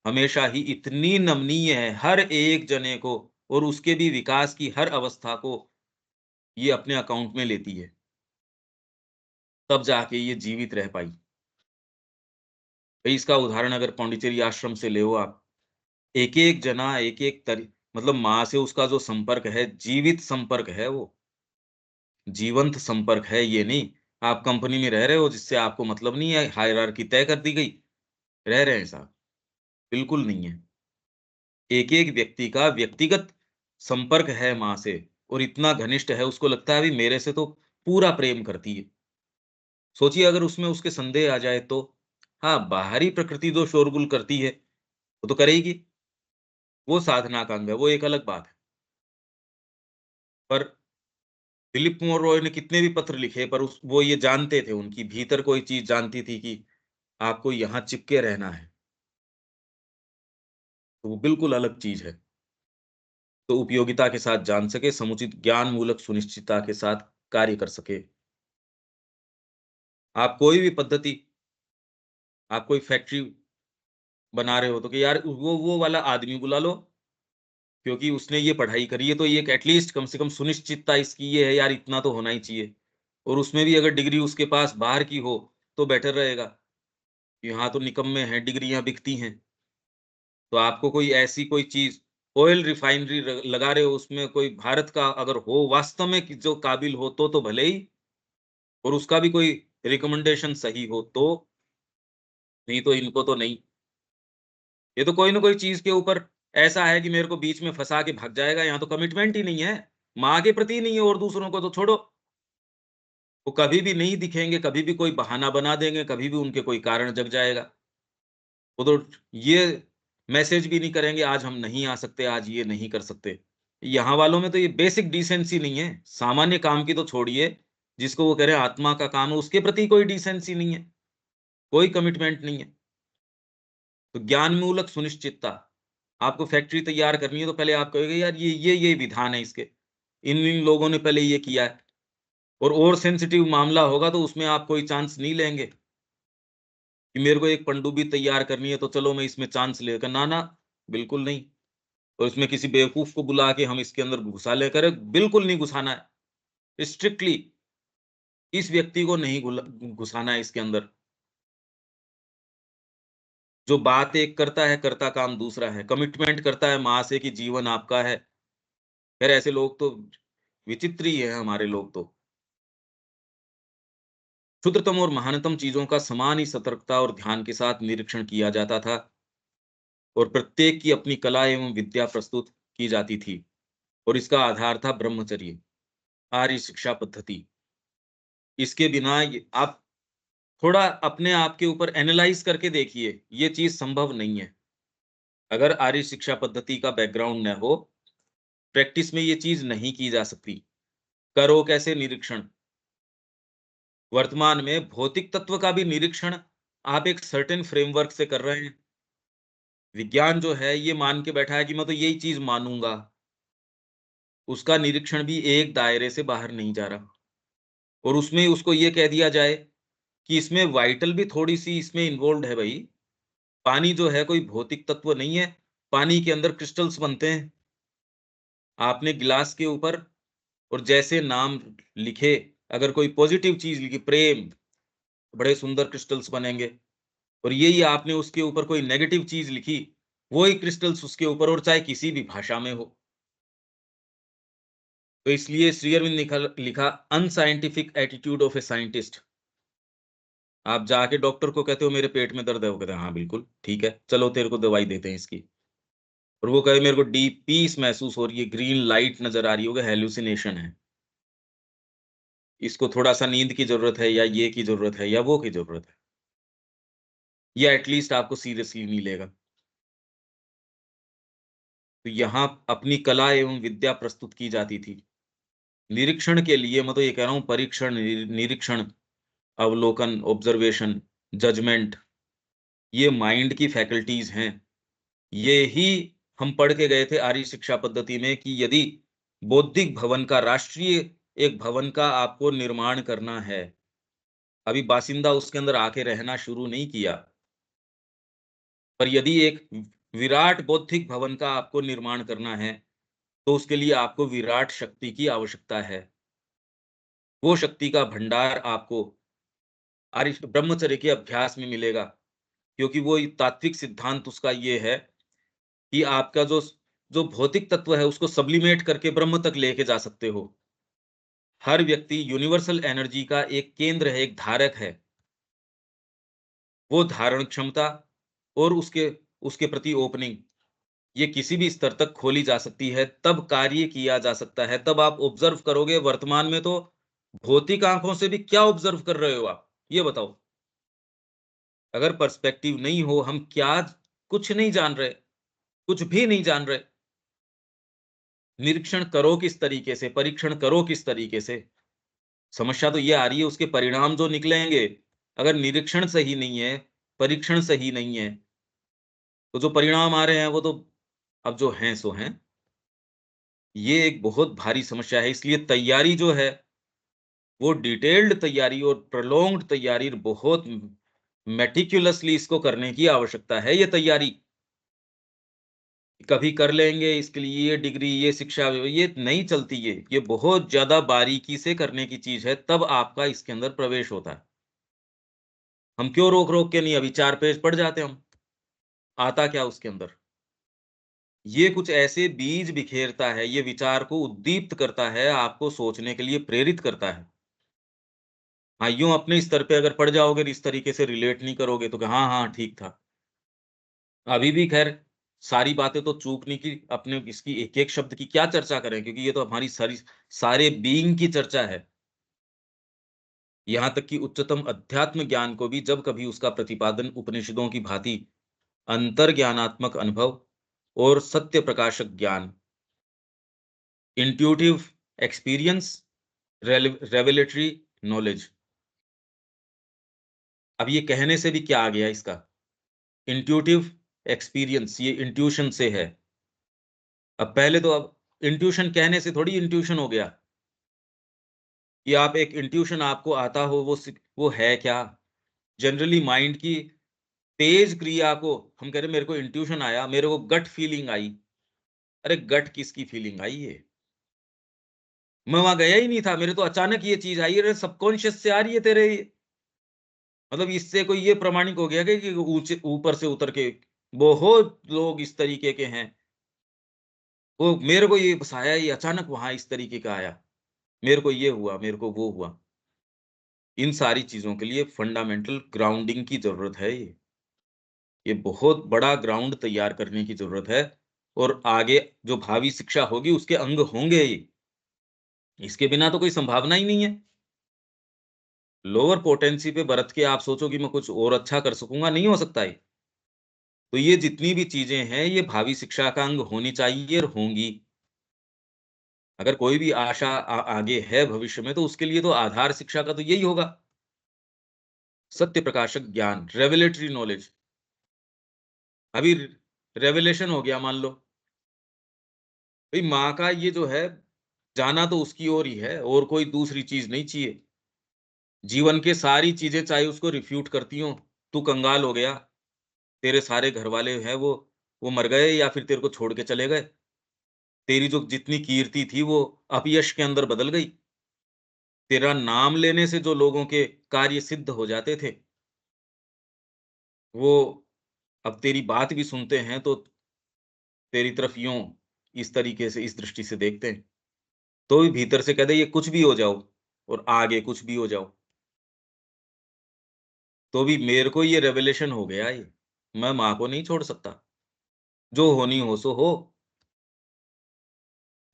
हमेशा ही इतनी नमनीय है, हर एक जने को और उसके भी विकास की हर अवस्था को ये अपने अकाउंट में लेती है, तब जाके ये जीवित रह पाई। भई इसका उदाहरण अगर पौंडीचेरी आश्रम से ले आप, एक-एक जना, एक-एक मतलब माँ से उसका जो संपर्क है, जीवित संपर्क है वो, जीवंत संपर्क है ये नहीं, आप कंपनी में रह रहे हो जिससे आपको मतलब नहीं है, हायरार्की तय कर दी गई, रह रहे हैं साहब, बिल्कुल नहीं है। एक-एक व्यक्ति का व्यक्तिगत संपर्क है माँ से और इतना घनिष्ठ है, उसको लगता है अभी मेरे से तो पूरा प्रेम करती है। सोचिए अगर उसमें उसके संदेह आ जाए तो? हाँ, बाहरी प्रकृति जो शोरगुल करती है, वो तो करेगी, वो साधना का अंग है, वो एक अलग बात है। पर दिलीप कुमार रॉय ने कितने भी पत्र लिखे, पर वो ये जानते थे, उनकी भीतर कोई चीज़ जानती थी कि आपको यहाँ चिपके रहना है, तो वो बिल्कुल अलग चीज़ है। तो उपयोगिता के साथ जान सके, समुचित ज्ञान मूलक सुनिश्चितता के साथ कार्य कर सके। आप कोई भी पद्धति, आप कोई फैक्ट्री बना रहे हो तो कि यार वो वाला आदमी बुला लो, क्योंकि उसने ये पढ़ाई करी है, तो ये एटलीस्ट कम से कम सुनिश्चितता इसकी ये है यार, इतना तो होना ही चाहिए। और उसमें भी अगर डिग्री उसके पास बाहर की हो, तो बेटर रहेगा। यहाँ तो निकम्मे हैं, डिग्रियाँ बिकती हैं। तो आपको कोई ऐसी कोई चीज़, ऑयल रिफाइनरी लगा रहे हो, उसमें कोई भारत का अगर हो वास्तव में कि जो काबिल हो तो भले ही, और उसका भी कोई रिकमेंडेशन सही हो तो, नहीं तो इनको तो नहीं। ये तो कोई न कोई चीज़ के ऊपर ऐसा है कि मेरे को बीच में फँसा के भाग जाएगा, यहाँ तो कमिटमेंट ही नहीं है। माँ के प्रति नहीं है और दूसरों को तो छोड़ो। वो कभी भी नहीं दिखेंगे, कभी भी कोई बहाना बना देंगे, कभी भी उनके कोई कारण जग जाएगा। वो तो ये मैसेज भी नहीं करेंगे, आज हम नहीं आ सकते, आज ये नहीं कर सकते। यहाँ वालों में तो ये बेसिक डिसेंसी नहीं है। सामान्य काम की तो छोड़िए, जिसको वो कह रहे हैं आत्मा का काम है, उसके प्रति कोई डिसेंसी नहीं है, कोई कमिटमेंट नहीं है। तो ज्ञान-मूलक सुनिश्चितता, आपको फैक्ट्री तैयार करनी है तो पहले आप कहोगे यार ये विधान है इसके, इन-इन लोगों ने पहले ये किया है। और सेंसिटिव मामला होगा तो उसमें आप कोई चांस नहीं लेंगे, कि मेरे को एक पनडुब्बी तैयार करनी है तो चलो मैं इसमें चांस लेकर ना, ना, बिल्कुल नहीं। और इसमें किसी बेवकूफ को बुला के हम इसके अंदर घुसा लेकर बिल्कुल नहीं घुसाना है। स्ट्रिक्टली इस व्यक्ति को नहीं घुसाना है इसके अंदर। जो बात एक करता है, करता काम दूसरा है। कमिटमेंट करता है माँ से कि जीवन आपका है। खैर ऐसे लोग तो विचित्र ही है हमारे लोग तो। क्षुद्रतम और महानतम चीज़ों का समान ही सतर्कता और ध्यान के साथ निरीक्षण किया जाता था और प्रत्येक की अपनी कला एवं विद्या प्रस्तुत की जाती थी और इसका आधार था ब्रह्मचर्य, आर्य शिक्षा पद्धति। इसके बिना ये आप थोड़ा अपने आप के ऊपर एनालाइज़ करके देखिए, ये चीज़ संभव नहीं है। अगर आर्य शिक्षा पद्धति का बैकग्राउंड न हो, प्रैक्टिस में ये चीज़ नहीं की जा सकती। करो कैसे निरीक्षण? वर्तमान में भौतिक तत्व का भी निरीक्षण आप एक सर्टेन फ्रेमवर्क से कर रहे हैं। विज्ञान जो है ये मान के बैठा है कि मैं तो यही चीज़ मानूँगा। उसका निरीक्षण भी एक दायरे से बाहर नहीं जा रहा और उसमें उसको ये कह दिया जाए कि इसमें वाइटल भी थोड़ी-सी इसमें इन्वॉल्वड है भई। पानी जो है कोई भौतिक तत्व नहीं है, पानी के अंदर क्रिस्टल्स बनते हैं। आपने गिलास के ऊपर और जैसे नाम लिखे, अगर कोई पॉज़िटिव चीज़ लिखी प्रेम, बड़े सुंदर क्रिस्टल्स बनेंगे और यही आपने उसके ऊपर कोई नेगेटिव चीज़ लिखी, वही क्रिस्टल्स उसके ऊपर और चाहे किसी भी भाषा में हो। तो इसलिए श्री अरविंद लिखा लिखा unscientific attitude of a scientist. आप जाके डॉक्टर को कहते हो मेरे पेट में दर्द है, वो कहते हैं हाँ बिल्कुल, ठीक है, चलो तेरे को दवाई देते हैं इसकी। और वो कहे मेरे को डीप पीस महसूस हो रही है, ग्रीन लाइट नज़र आ रही है, वो कहे हैलुसिनेशन है। इसको थोड़ा-सा नींद की ज़रूरत है या ये की ज़रूरत है या वो की ज़रूरत है। या एट लीस्ट आपको सीरियसली नहीं लेगा। तो यहाँ अपनी कला एवं विद्या प्रस्तुत की जाती थी। निरीक्षण के लिए मैं तो ये कह रहा हूँ परीक्षण, निरीक्षण, अवलोकन, ऑब्जर्वेशन, जजमेंट, ये माइंड की फैकल्टीज़ हैं। ये ही हम पढ़ के गए थे आर्य शिक्षा पद्धति में कि यदि बौद्धिक भवन का राष्ट्रीय एक भवन का आपको निर्माण करना है, अभी बासिंदा उसके अंदर आके रहना शुरू नहीं किया, पर यदि एक विराट बौद्धिक भवन का आपको निर्माण करना है, तो उसके लिए आपको विराट शक्ति की आवश्यकता है। वो शक्ति का भंडार आपको आर्य ब्रह्मचर्य के अभ्यास में मिलेगा, क्योंकि वो तात्विक सिद्धांत उसका ये है कि आपका जो भौतिक तत्व है, उसको सब्लिमेट करके ब्रह्म तक लेके जा सकते हो। हर व्यक्ति यूनिवर्सल एनर्जी का एक केंद्र है, एक धारक है। वो धारण क्षमता और उसके उसके प्रति ओपनिंग, ये किसी भी स्तर तक खोली जा सकती है, तब कार्य किया जा सकता है। तब आप ऑब्ज़र्व करोगे वर्तमान में तो भौतिक आँखों से भी क्या ऑब्ज़र्व कर रहे हो आप? ये बताओ। अगर पर्सपेक्टिव नहीं हो, हम क्या कुछ नहीं जान रहे, कुछ भी नहीं जान रहे। निरीक्षण करो किस तरीके से, परीक्षण करो किस तरीके से। समस्या तो ये आ रही है उसके परिणाम जो निकलेंगे, अगर निरीक्षण सही नहीं है, परीक्षण सही नहीं है, तो जो परिणाम आ रहे हैं वो तो अब जो हैं सो हैं। ये एक बहुत भारी समस्या है, इसलिए तैयारी जो है, वो डिटेल्ड तैयारी और प्रोलॉन्ग्ड तैयारी बहुत मेटिकुलसली इसको करने की आवश्यकता है ये तैयारी। कभी कर लेंगे इसके लिए ये डिग्री, ये शिक्षा, ये नहीं चलती ये बहुत ज़्यादा बारीकी से करने की चीज़ है, तब आपका इसके अंदर प्रवेश होता है। हम क्यों रोक-रोक के नहीं अभी 4 पेज पढ़ जाते हम, आता क्या उसके अंदर? ये कुछ ऐसे बीज बिखेरता है, ये विचार को उद्दीप्त करता है, आपको सोचने के लिए प्रेरित करता है। हाँ, यूँ अपने स्तर पे अगर पढ़ जाओगे और इस तरीके से रिलेट नहीं करोगे तो हाँ, हाँ, ठीक था। अभी भी ख़ैर सारी बातें तो चूकने की अपने इसकी एक-एक शब्द की क्या चर्चा करें क्योंकि ये तो हमारी सारी सारे बीइंग की चर्चा है। यहाँ तक कि उच्चतम अध्यात्म ज्ञान को भी जब कभी उसका प्रतिपादन उपनिषदों की भांति अंतर्ज्ञानात्मक अनुभव और सत्य प्रकाशक ज्ञान इंट्यूटिव एक्सपीरियंस, रेवलेटरी नॉलेज। अब ये कहने से भी क्या आ गया इसका? इंट्यूटिव एक्सपीरियंस, ये इंट्यूशन से है। अब पहले तो अब इंट्यूशन कहने से थोड़ी इंट्यूशन हो गया कि आप एक इंट्यूशन आपको आता हो, वो है क्या? जनरली माइंड की तेज क्रिया को हम कह रहे मेरे को इंट्यूशन आया, मेरे को गट फीलिंग आई। अरे गट किसकी फीलिंग आई है? मैं वहां गया ही नहीं था, मेरे तो अचानक ये चीज आई। अरे सबकॉन्शियस से आ रही है तेरे ये। मतलब इससे कोई ये प्रमाणिक हो गया कि ऊंचे ऊपर से उतर के बहुत लोग इस तरीके के हैं। वो मेरे को ये बसाया, ये अचानक वहां इस तरीके का आया, मेरे को ये हुआ, मेरे को वो हुआ। इन सारी चीजों के लिए फंडामेंटल ग्राउंडिंग की जरूरत है। ये बहुत बड़ा ग्राउंड तैयार करने की जरूरत है। और आगे जो भावी शिक्षा होगी उसके अंग होंगे ये। इसके बिना तो कोई संभावना ही नहीं है। लोअर पोटेंसी पे बरत के आप सोचो कि मैं कुछ और अच्छा कर सकूंगा, नहीं हो सकता है। तो ये जितनी भी चीजें हैं ये भावी शिक्षा का अंग होनी चाहिए और होंगी। अगर कोई भी आशा आगे है भविष्य में, तो उसके लिए तो आधार शिक्षा का तो यही होगा। सत्य प्रकाशक ज्ञान, रेवलेटरी नॉलेज। अभी रेवलेशन हो गया मान लो, भाई माँ का ये जो है, जाना तो उसकी ओर ही है, और कोई दूसरी चीज नहीं चाहिए। जीवन के सारी चीजें चाहे उसको रिफ्यूट करती हो, तू कंगाल हो गया, तेरे सारे घर वाले हैं वो मर गए या फिर तेरे को छोड़ के चले गए, तेरी जो जितनी कीर्ति थी वो अपयश के अंदर बदल गई, तेरा नाम लेने से जो लोगों के कार्य सिद्ध हो जाते थे, वो अब तेरी बात भी सुनते हैं तो तेरी तरफ यूं इस तरीके से, इस दृष्टि से देखते हैं। तो भी भीतर से कहते ये कुछ भी हो जाओ और आगे कुछ भी हो जाओ, तो भी मेरे को ये रेवलेशन हो गया ये, मैं माँ को नहीं छोड़ सकता, जो होनी हो सो हो।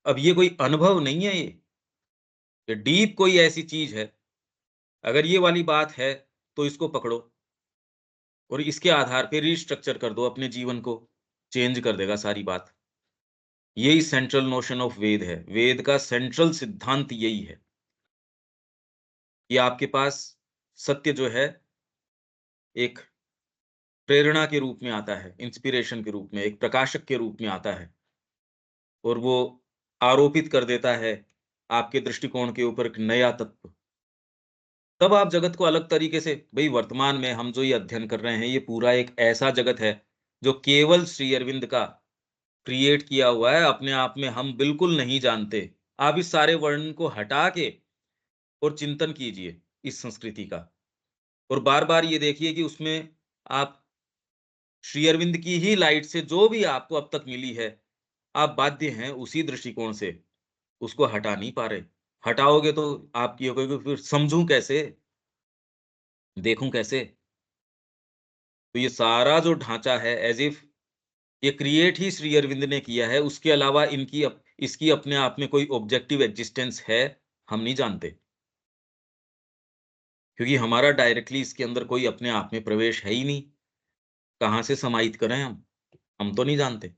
अब ये कोई अनुभव नहीं है ये डीप कोई ऐसी चीज है। अगर ये वाली बात है तो इसको पकड़ो और इसके आधार पे रिस्ट्रक्चर कर दो अपने जीवन को, चेंज कर देगा सारी बात। यही सेंट्रल नोशन ऑफ वेद है। वेद का सेंट्रल सिद्धांत यही है कि आपके पास सत्य जो है एक प्रेरणा के रूप में आता है, इंस्पिरेशन के रूप में, एक प्रकाशक के रूप में आता है, और वो आरोपित कर देता है आपके दृष्टिकोण के ऊपर एक नया तत्व। तब आप जगत को अलग तरीके से, भई वर्तमान में हम जो ये अध्ययन कर रहे हैं, ये पूरा एक ऐसा जगत है जो केवल श्री अरविंद का क्रिएट किया हुआ है, अपने आप में हम बिल्कुल नहीं जानते। आप इस सारे वर्णन को हटा के और चिंतन कीजिए इस संस्कृति का, और बार-बार ये देखिए कि उसमें आप श्री अरविंद की ही लाइट से जो भी आपको अब तक मिली है, आप बाध्य हैं उसी दृष्टिकोण से उसको हटा नहीं पा रहे। हटाओगे तो आप ये कहोगे फिर समझूँ कैसे? देखूँ कैसे? तो ये सारा जो ढाँचा है एज़ इफ ये क्रिएट ही श्री अरविंद ने किया है, उसके अलावा इसकी अपने आप में कोई ऑब्जेक्टिव एक्जिस्टेंस है, हम नहीं जानते। क्योंकि हमारा डायरेक्टली इसके अंदर कोई अपने आप में प्रवेश है ही नहीं। कहाँ से समाहित करें हम? हम तो नहीं जानते।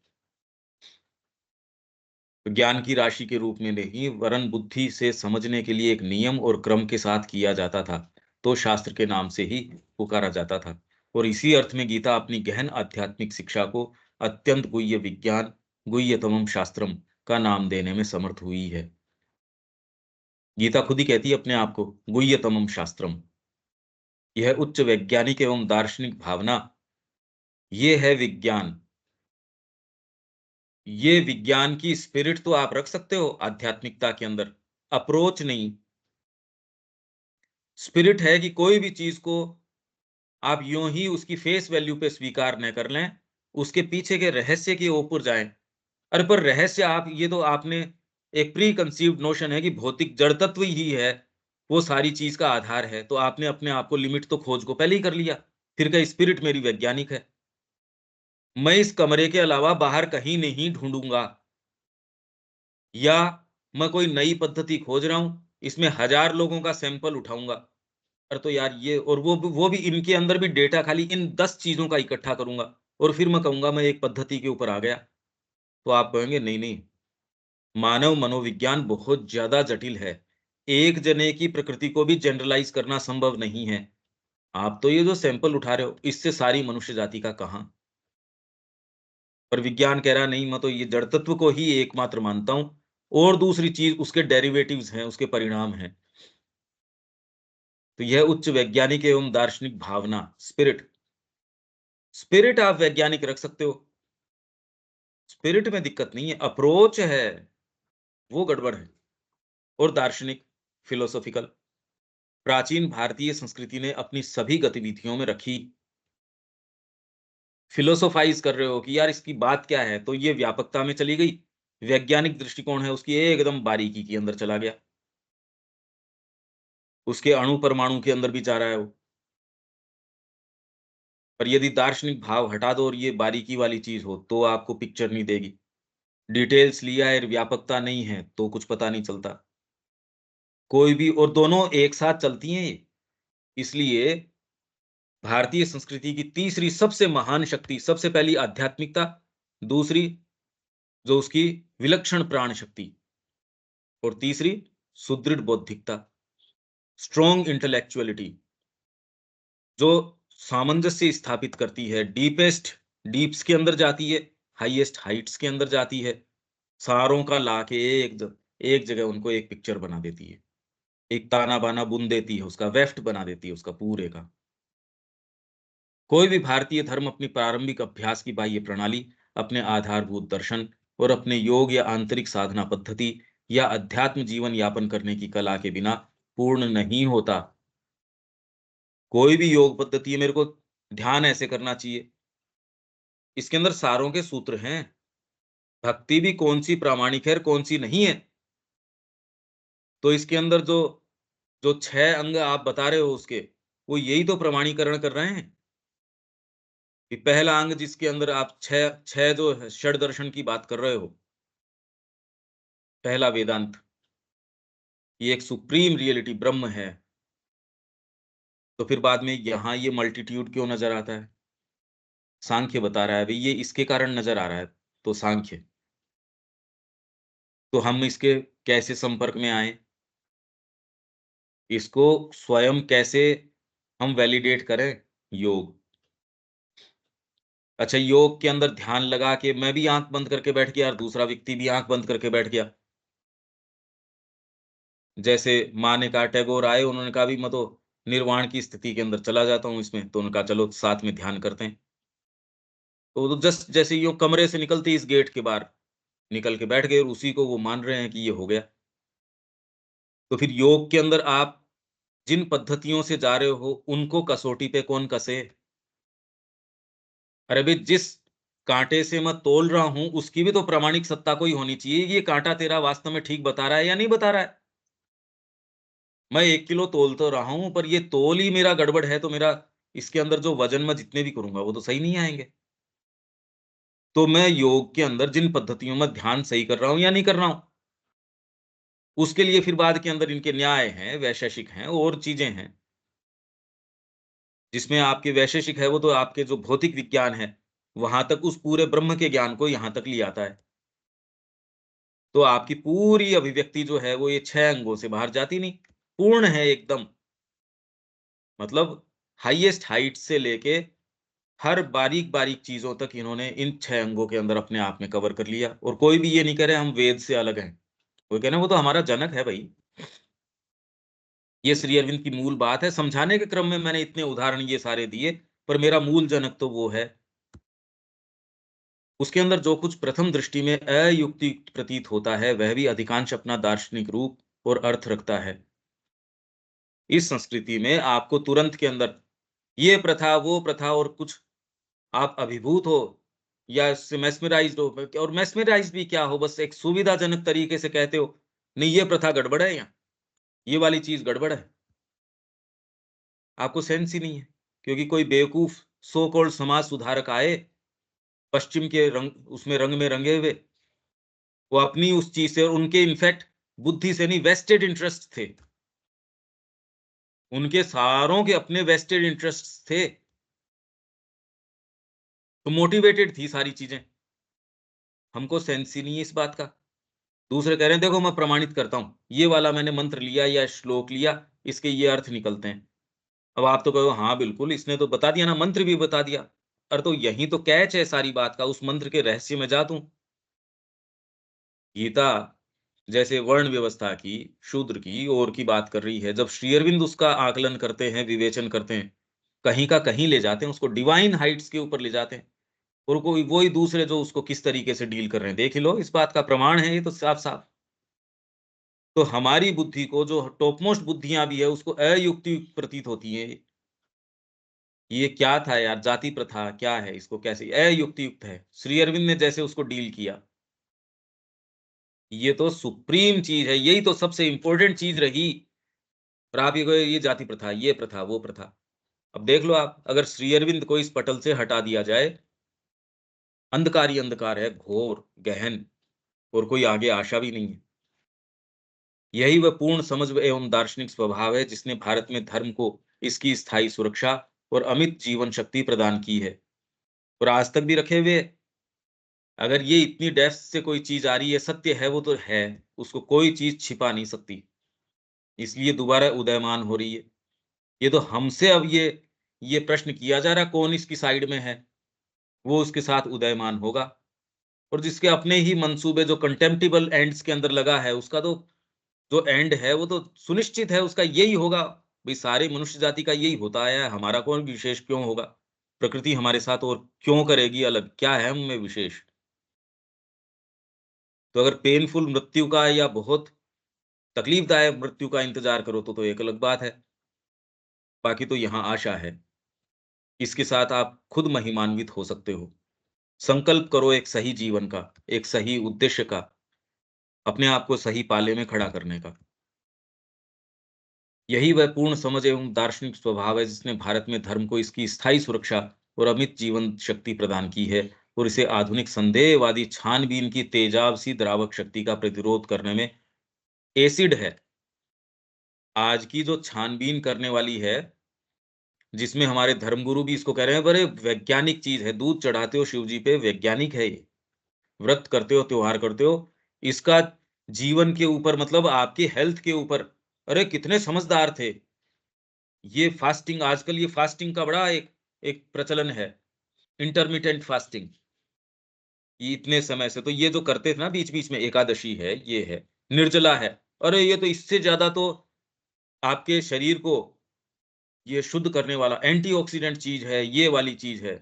तो ज्ञान की राशि के रूप में नहीं, वरन बुद्धि से समझने के लिए एक नियम और क्रम के साथ किया जाता था, तो शास्त्र के नाम से ही पुकारा जाता था। और इसी अर्थ में गीता अपनी गहन आध्यात्मिक शिक्षा को अत्यंत गुह्य विज्ञान, गुह्यतमम शास्त्रम का नाम देने में समर्थ हुई है। गीता खुद ही कहती है अपने आप को गुह्यतमम शास्त्रम। यह उच्च वैज्ञानिक एवं दार्शनिक भावना, ये है विज्ञान। ये विज्ञान की स्पिरिट तो आप रख सकते हो आध्यात्मिकता के अंदर, अप्रोच नहीं। स्पिरिट है कि कोई भी चीज को आप यूं ही उसकी फेस वैल्यू पे स्वीकार न कर लें, उसके पीछे के रहस्य की ऊपर जाएं। अरे पर रहस्य, आप ये तो आपने एक प्री कंसीव्ड नोशन है कि भौतिक जड़ तत्व ही है, वो सारी चीज का आधार है, तो आपने अपने आप को लिमिट तो खोज को पहले ही कर लिया। फिर क्या स्पिरिट मेरी वैज्ञानिक है? मैं इस कमरे के अलावा बाहर कहीं नहीं ढूंढूंगा, या मैं कोई नई पद्धति खोज रहा हूं, इसमें 1000 लोगों का सैंपल उठाऊंगा। अरे तो यार ये, और वो भी इनके अंदर भी डेटा खाली इन 10 चीजों का इकट्ठा करूंगा, और फिर मैं कहूंगा मैं एक पद्धति के ऊपर आ गया। तो आप कहेंगे नहीं नहीं, मानव मनोविज्ञान बहुत ज्यादा जटिल है। एक जने की प्रकृति को भी जनरलाइज करना संभव नहीं है। आप तो ये जो सैंपल उठा रहे हो, इससे सारी मनुष्य जाति का कहाँ? पर विज्ञान कह रहा नहीं, मैं तो ये जड़ तत्व को ही एकमात्र मानता हूँ और दूसरी चीज उसके डेरिवेटिव्स हैं, उसके परिणाम हैं। तो यह उच्च वैज्ञानिक एवं दार्शनिक भावना, स्पिरिट, स्पिरिट आप वैज्ञानिक रख सकते हो, स्पिरिट में दिक्कत नहीं है, अप्रोच है वो गड़बड़ है। और दार्शनिक, फिलोसॉफिकल, प्राचीन भारतीय संस्कृति ने अपनी सभी गतिविधियों में रखी। फिलोसोफाइज कर रहे हो कि यार इसकी बात क्या है, तो ये व्यापकता में चली गई। वैज्ञानिक दृष्टिकोण है उसकी एकदम बारीकी के अंदर चला गया, उसके अणु परमाणु के अंदर भी जा रहा है वो। पर यदि दार्शनिक भाव हटा दो और ये बारीकी वाली चीज हो, तो आपको पिक्चर नहीं देगी। डिटेल्स लिया है, व्यापकता नहीं है, तो कुछ पता नहीं चलता। कोई भी, और दोनों एक साथ चलती हैं ये। इसलिए भारतीय संस्कृति की तीसरी सबसे महान शक्ति, सबसे पहली आध्यात्मिकता, दूसरी जो उसकी विलक्षण प्राण शक्ति, और तीसरी सुदृढ़ बौद्धिकता, स्ट्रॉन्ग इंटेलेक्चुअलिटी, जो सामंजस्य स्थापित करती है, डीपेस्ट डीप्स के अंदर जाती है, हाईएस्ट हाइट्स के अंदर जाती है, सारों का लाके एक जगह उनको एक पिक्चर बना देती है, एक ताना बाना बुन देती है, उसका वेफ्ट बना देती है उसका पूरे का। कोई भी भारतीय धर्म अपनी प्रारंभिक अभ्यास की बाह्य प्रणाली, अपने आधारभूत दर्शन और अपने योग या आंतरिक साधना पद्धति या अध्यात्म जीवन यापन करने की कला के बिना पूर्ण नहीं होता। कोई भी योग पद्धति है, मेरे को ध्यान ऐसे करना चाहिए, इसके अंदर सारों के सूत्र हैं। भक्ति भी कौन सी प्रामाणिक है और कौन सी नहीं है, तो इसके अंदर जो जो 6 अंग आप बता रहे हो उसके, वो यही तो प्रमाणीकरण कर रहे हैं। कि पहला अंग जिसके अंदर आप 6 जो है षड दर्शन की बात कर रहे हो, पहला वेदांत, ये एक सुप्रीम रियलिटी ब्रह्म है। तो फिर बाद में यहाँ ये मल्टीट्यूड क्यों नज़र आता है? सांख्य बता रहा है भई ये इसके कारण नज़र आ रहा है, तो सांख्य। तो हम इसके कैसे संपर्क में आएँ? इसको स्वयं कैसे हम वैलिडेट करें? योग। अच्छा, योग के अंदर ध्यान लगा के मैं भी आँख बंद करके बैठ गया और दूसरा व्यक्ति भी आँख बंद करके बैठ गया। जैसे माँ ने कहा, टैगोर आए, उन्होंने कहा भी मैं तो निर्वाण की स्थिति के अंदर चला जाता हूँ इसमें, तो उन्होंने कहा चलो साथ में ध्यान करते हैं। तो वो तो जस्ट जैसे यूँ कमरे से निकलते ही इस गेट के बाहर निकल के बैठ गए और उसी को वो मान रहे हैं कि ये हो गया। तो फिर योग के अंदर आप जिन पद्धतियों से जा रहे हो, उनको कसौटी पे कौन कसे? अरे भई जिस काँटे से मैं तौल रहा हूँ, उसकी भी तो प्रामाणिक सत्ता कोई होनी चाहिए, ये काँटा तेरा वास्तव में ठीक बता रहा है या नहीं बता रहा है? मैं 1 किलो तौल तो रहा हूँ, पर ये तौल ही मेरा गड़बड़ है, तो मेरा इसके अंदर जो वज़न मैं जितने भी करूँगा, वो तो सही नहीं आएँगे। तो मैं योग के अंदर जिन पद्धतियों में ध्यान सही कर रहा हूँ या नहीं कर रहा हूँ, उसके लिए फिर बाद के अंदर इनके न्याय हैं, वैशेषिक हैं और चीज़ें हैं। जिसमें आपके वैशेषिक है, वो तो आपके जो भौतिक विज्ञान है, वहाँ तक उस पूरे ब्रह्म के ज्ञान को यहाँ तक ले आता है। तो आपकी पूरी अभिव्यक्ति जो है, वो ये 6 अंगों से बाहर जाती नहीं, पूर्ण है एकदम। मतलब हाईएस्ट हाइट से लेके हर बारीक-बारीक चीज़ों तक इन्होंने इन 6 अंगों के अंदर अपने आप में कवर कर लिया, और कोई भी ये नहीं कह रहे हम वेद से अलग हैं। वो कह रहे हैं वो तो हमारा जनक है भई। ये श्री अरविंद की मूल बात है, समझाने के क्रम में मैंने इतने उदाहरण ये सारे दिए, पर मेरा मूल जनक तो वो है। उसके अंदर जो कुछ प्रथम दृष्टि में अयुक्ति प्रतीत होता है, वह भी अधिकांश अपना दार्शनिक रूप और अर्थ रखता है। इस संस्कृति में आपको तुरंत के अंदर ये प्रथा, वो प्रथा और कुछ आप अभिभूत हो या इससे मेस्मराइज़्ड हो, और मेस्मराइज़्ड भी क्या हो, बस एक सुविधाजनक तरीके से कहते हो, नहीं ये प्रथा गड़बड़ है यहाँ, ये वाली चीज़ गड़बड़ है। आपको सेंस ही नहीं है, क्योंकि कोई बेवकूफ़ सो कॉल्ड समाज सुधारक आए, पश्चिम के रंग उसमें रंग में रंगे हुए, वो अपनी उस चीज़ से, और उनके इनफैक्ट बुद्धि से नहीं, वेस्टेड इंटरेस्ट थे। उनके सारों के अपने वेस्टेड इंटरेस्ट्स थे, तो मोटिवेटेड थी सारी चीज़ें। हमको सेंस ही नहीं है इस बात का। दूसरे कह रहे हैं देखो मैं प्रमाणित करता हूँ, ये वाला मैंने मंत्र लिया या श्लोक लिया, इसके ये अर्थ निकलते हैं। अब आप तो कहोगे हाँ बिल्कुल, इसने तो बता दिया ना, मंत्र भी बता दिया। अरे तो यही तो कैच है सारी बात का, उस मंत्र के रहस्य में जा तू। गीता जैसे वर्ण व्यवस्था की, शूद्र की और की बात कर रही है, जब श्री अरविंद उसका आकलन करते हैं, विवेचन करते हैं, कहीं का कहीं ले जाते हैं, उसको डिवाइन हाइट्स के ऊपर ले जाते हैं। और कोई वही दूसरे जो उसको किस तरीके से डील कर रहे हैं, देख ही लो, इस बात का प्रमाण है ये तो साफ-साफ। तो हमारी बुद्धि को जो टॉप मोस्ट बुद्धियाँ भी है, उसको अयुक्ति प्रतीत होती है। ये क्या था यार, जाति प्रथा क्या है, इसको कैसे अयुक्ति-युक्त है। श्री अरविंद ने जैसे उसको डील किया, ये तो सुप्रीम चीज़ है, यही तो सबसे इम्पोर्टेंट चीज़ रही। और आप ये कहो ये जाति प्रथा, ये प्रथा, वो प्रथा। अब देख लो आप, अगर श्री अरविंद को इस पटल से हटा दिया जाए, अंधकार ही अंधकार है, घोर, गहन और कोई आगे आशा भी नहीं है। यही वह पूर्ण समझ एवं दार्शनिक स्वभाव है जिसने भारत में धर्म को इसकी स्थायी सुरक्षा और अमित जीवन शक्ति प्रदान की है और आज तक भी रखे हुए है। अगर ये इतनी डेप्थ से कोई चीज आ रही है, सत्य है वो तो है, उसको कोई चीज छिपा नहीं सकती, इसलिए दोबारा उदयमान हो रही है। ये तो हमसे अब ये प्रश्न किया जा रहा है, कौन इसकी साइड में है, वो उसके साथ उदयमान होगा। और जिसके अपने ही मंसूबे जो कंटेम्प्टिबल एंड्स के अंदर लगा है, उसका तो जो एंड है वो तो सुनिश्चित है, उसका यही होगा। भाई सारी मनुष्य जाति का यही होता आया है, हमारा कौन विशेष क्यों होगा? प्रकृति हमारे साथ और क्यों करेगी अलग? क्या है हम में विशेष? तो अगर पेनफुल मृत्यु का या बहुत तकलीफदायक मृत्यु का इंतजार करो तो एक अलग बात है। बाकी तो यहाँ आशा है। इसके साथ आप खुद महिमान्वित हो सकते हो। संकल्प करो एक सही जीवन का, एक सही उद्देश्य का, अपने आप को सही पाले में खड़ा करने का। यही वह पूर्ण समझ एवं दार्शनिक स्वभाव है जिसने भारत में धर्म को इसकी स्थायी सुरक्षा और अमित जीवन शक्ति प्रदान की है और इसे आधुनिक संदेहवादी छानबीन की तेजाब सी द्रावक शक्ति का प्रतिरोध करने में एसिड है। आज की जो छानबीन करने वाली है, जिसमें हमारे धर्मगुरु भी इसको कह रहे हैं, बड़े वैज्ञानिक चीज है, दूध चढ़ाते हो शिव जी पे, वैज्ञानिक है ये। व्रत करते हो, त्योहार करते हो, इसका जीवन के ऊपर मतलब आपकी हेल्थ के ऊपर, अरे कितने समझदार थे। ये फास्टिंग आजकल, ये फास्टिंग का बड़ा एक एक प्रचलन है, इंटरमिटेंट फास्टिंग। ये इतने समय से तो ये जो करते थे ना बीच-बीच में, एकादशी है, ये है, निर्जला है। अरे ये तो इससे ज़्यादा तो आपके शरीर को ये शुद्ध करने वाला एंटीऑक्सीडेंट चीज़ है, ये वाली चीज़ है।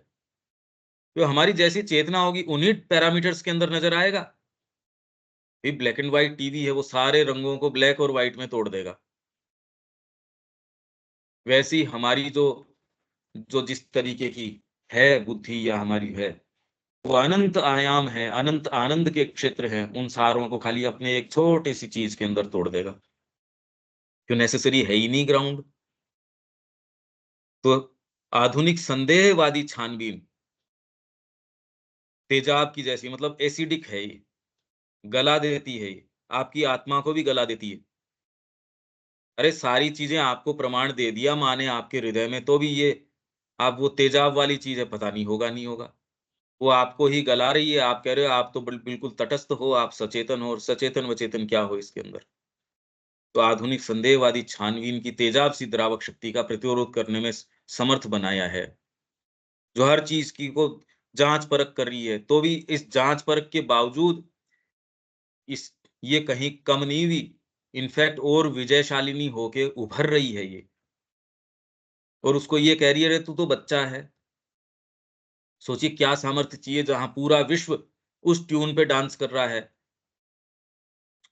तो हमारी जैसी चेतना होगी उन्हीं पैरामीटर्स के अंदर नज़र आएगा। ये ब्लैक एंड व्हाइट टीवी है, वो सारे रंगों को ब्लैक और व्हाइट में तोड़ देगा। वैसी हमारी जो जो जिस तरीके की है बुद्धि या हमारी है, वो अनंत आयाम है, अनंत आनंद के क्षेत्र हैं, उन सारों को खाली अपने एक छोटी-सी चीज़ के अंदर तोड़ देगा। जो नेसेसरी है ही नहीं ग्राउंड। तो आधुनिक संदेहवादी छानबीन तेजाब की जैसी, मतलब एसिडिक है ये, गला देती है ये, आपकी आत्मा को भी गला देती है। अरे सारी चीज़ें आपको प्रमाण दे दिया माँ ने आपके हृदय में, तो भी ये आप वो तेजाब वाली चीज़ है, पता नहीं होगा, नहीं होगा। वो आपको ही गला रही है, आप कह रहे हो आप तो बिल्कुल तटस्थ हो, आप सचेतन हो, और सचेतन-वचेतन क्या हो इसके अंदर। तो आधुनिक संदेहवादी छानबीन की तेजाब सी द्रावक शक्ति का प्रतिरोध करने में समर्थ बनाया है, जो हर चीज़ की को जाँच-परख कर रही है, तो भी इस जाँच-परख के बावजूद इस ये कहीं कम नहीं हुई, इनफैक्ट और विजयशालिनी होके उभर रही है ये, और उसको ये कह रही है, "अरे! तू तो बच्चा है।" सोचिए क्या सामर्थ्य चाहिए जहाँ पूरा विश्व उस ट्यून पे डांस कर रहा है।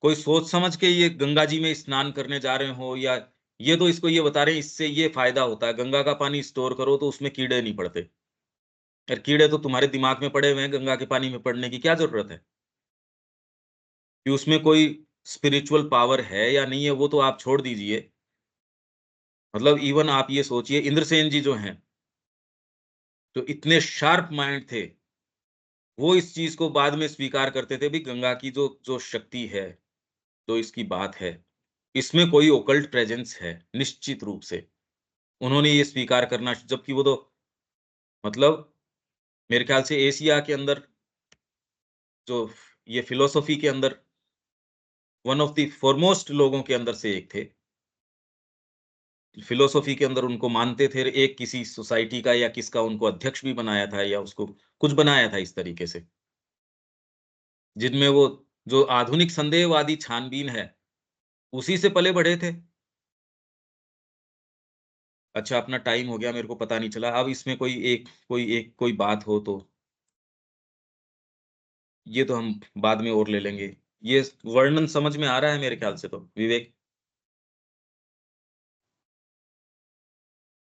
कोई सोच समझ के ये गंगा जी में स्नान करने जा रहे हो, या ये तो इसको ये बता रहे हैं इससे ये फ़ायदा होता है, गंगा का पानी स्टोर करो तो उसमें कीड़े नहीं पड़ते। यार कीड़े तो तुम्हारे दिमाग में पड़े हुए हैं, गंगा के पानी में पड़ने की क्या ज़रूरत है? कि उसमें कोई स्पिरिचुअल पावर है या नहीं है वो तो आप छोड़ दीजिए। मतलब इवन आप ये सोचिए इंद्रसेन जी जो हैं, जो इतने शार्प माइंड थे, वो इस चीज़ को बाद में स्वीकार करते थे भी गंगा की जो जो शक्ति है, जो इसकी बात है, इसमें कोई ओकल्ट प्रेजेंस है, निश्चित रूप से। उन्होंने ये स्वीकार करना, जबकि वो तो मतलब मेरे ख्याल से एशिया के अंदर जो ये फ़िलॉसफ़ी के अंदर वन ऑफ द फॉरमोस्ट लोगों के अंदर से एक थे। फिलोसॉफी के अंदर उनको मानते थे, एक किसी सोसाइटी का या किसका उनको अध्यक्ष भी बनाया था या उसको कुछ बनाया था इस तरीके से। जिनमें वो जो आधुनिक संदेहवादी छानबीन है, उसी से पले बढ़े थे। अच्छा, अपना टाइम हो गया, मेरे को पता नहीं चला। अब इसमें कोई बात हो तो ये तो हम बाद में और ले लेंगे। ये वर्णन समझ में आ रहा है मेरे ख्याल से तो, विवेक?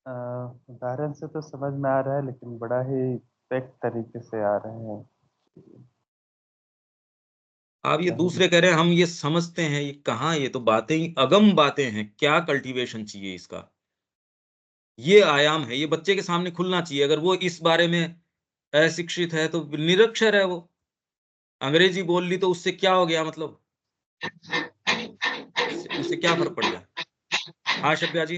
उदाहरण से तो समझ में आ रहा है, लेकिन बड़ा ही पैक तरीके से आ रहे हैं। आप ये पहले दूसरे कह रहे हैं, हम ये समझते हैं, ये कहाँ, ये तो बातें ही अगम बातें हैं। क्या कल्टीवेशन चाहिए इसका? ये आयाम है, ये बच्चे के सामने खुलना चाहिए। अगर वो इस बारे में अशिक्षित है तो निरक्षर है वो। अंग्रेजी बोल ली तो उससे क्या हो गया, मतलब उससे क्या फर्क पड़ गया? हाँ शब्या जी।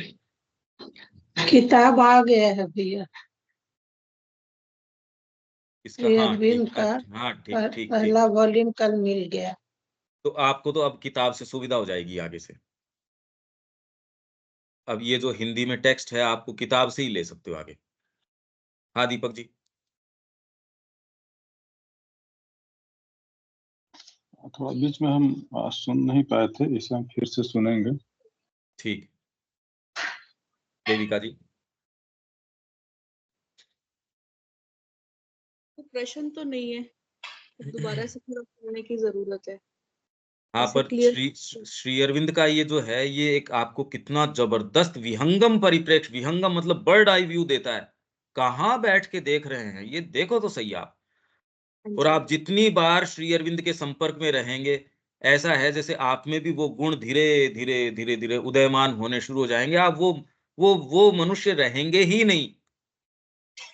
किताब आ गया है भैया, इसका, श्री हाँ अरविंद ठीक, का अच्छा, हाँ ठीक ठीक ठीक। पहला वॉल्यूम कल मिल गया। तो आपको तो अब किताब से सुविधा हो जाएगी आगे से। अब ये जो हिंदी में टेक्स्ट है, आपको किताब से ही ले सकते हो आगे। हाँ दीपक जी। थोड़ा बीच में हम सुन नहीं पाए थे, इसे हम फिर से सुनेंगे। ठीक। देविका जी। प्रश्न तो नहीं है, दोबारा से थोड़ा पढ़ने की जरूरत है। हाँ, ऐसे पर क्लियर। श्री अरविंद का ये जो है, ये एक आपको कितना जबरदस्त विहंगम परिप्रेक्ष्य, विहंगम मतलब बर्ड आई व्यू देता है। कहाँ बैठ के देख रहे हैं, ये देखो तो सही आप। और आप जितनी बार श्री अरविंद के संपर्क में रहेंगे, ऐसा है जैसे आप में भी वो गुण धीरे धीरे धीरे धीरे उदयमान होने शुरू हो जाएंगे। आप वो मनुष्य रहेंगे ही नहीं।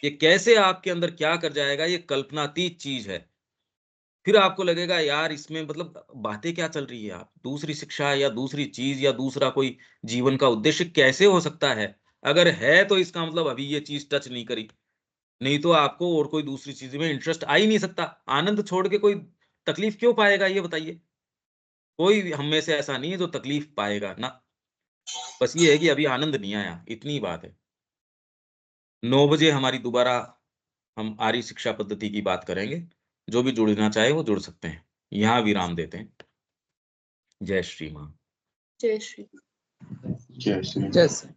ये कैसे आपके अंदर क्या कर जाएगा, ये कल्पनातीत चीज है। फिर आपको लगेगा यार, इसमें मतलब बातें क्या चल रही है, आप दूसरी शिक्षा या दूसरी चीज या दूसरा कोई जीवन का उद्देश्य कैसे हो सकता है? अगर है तो इसका मतलब अभी ये चीज टच नहीं करी, नहीं तो आपको और कोई दूसरी चीज में इंटरेस्ट आ ही नहीं सकता। आनंद छोड़ के कोई तकलीफ क्यों पाएगा, ये बताइए? कोई हम में से ऐसा नहीं है जो तकलीफ पाएगा ना। बस ये है कि अभी आनंद नहीं आया, इतनी बात है। 9 बजे हमारी दोबारा हम आर्य शिक्षा पद्धति की बात करेंगे। जो भी जुड़ना चाहे वो जुड़ सकते हैं। यहाँ विराम देते हैं। जय श्री मां। जय श्री। जय श्री। जैसे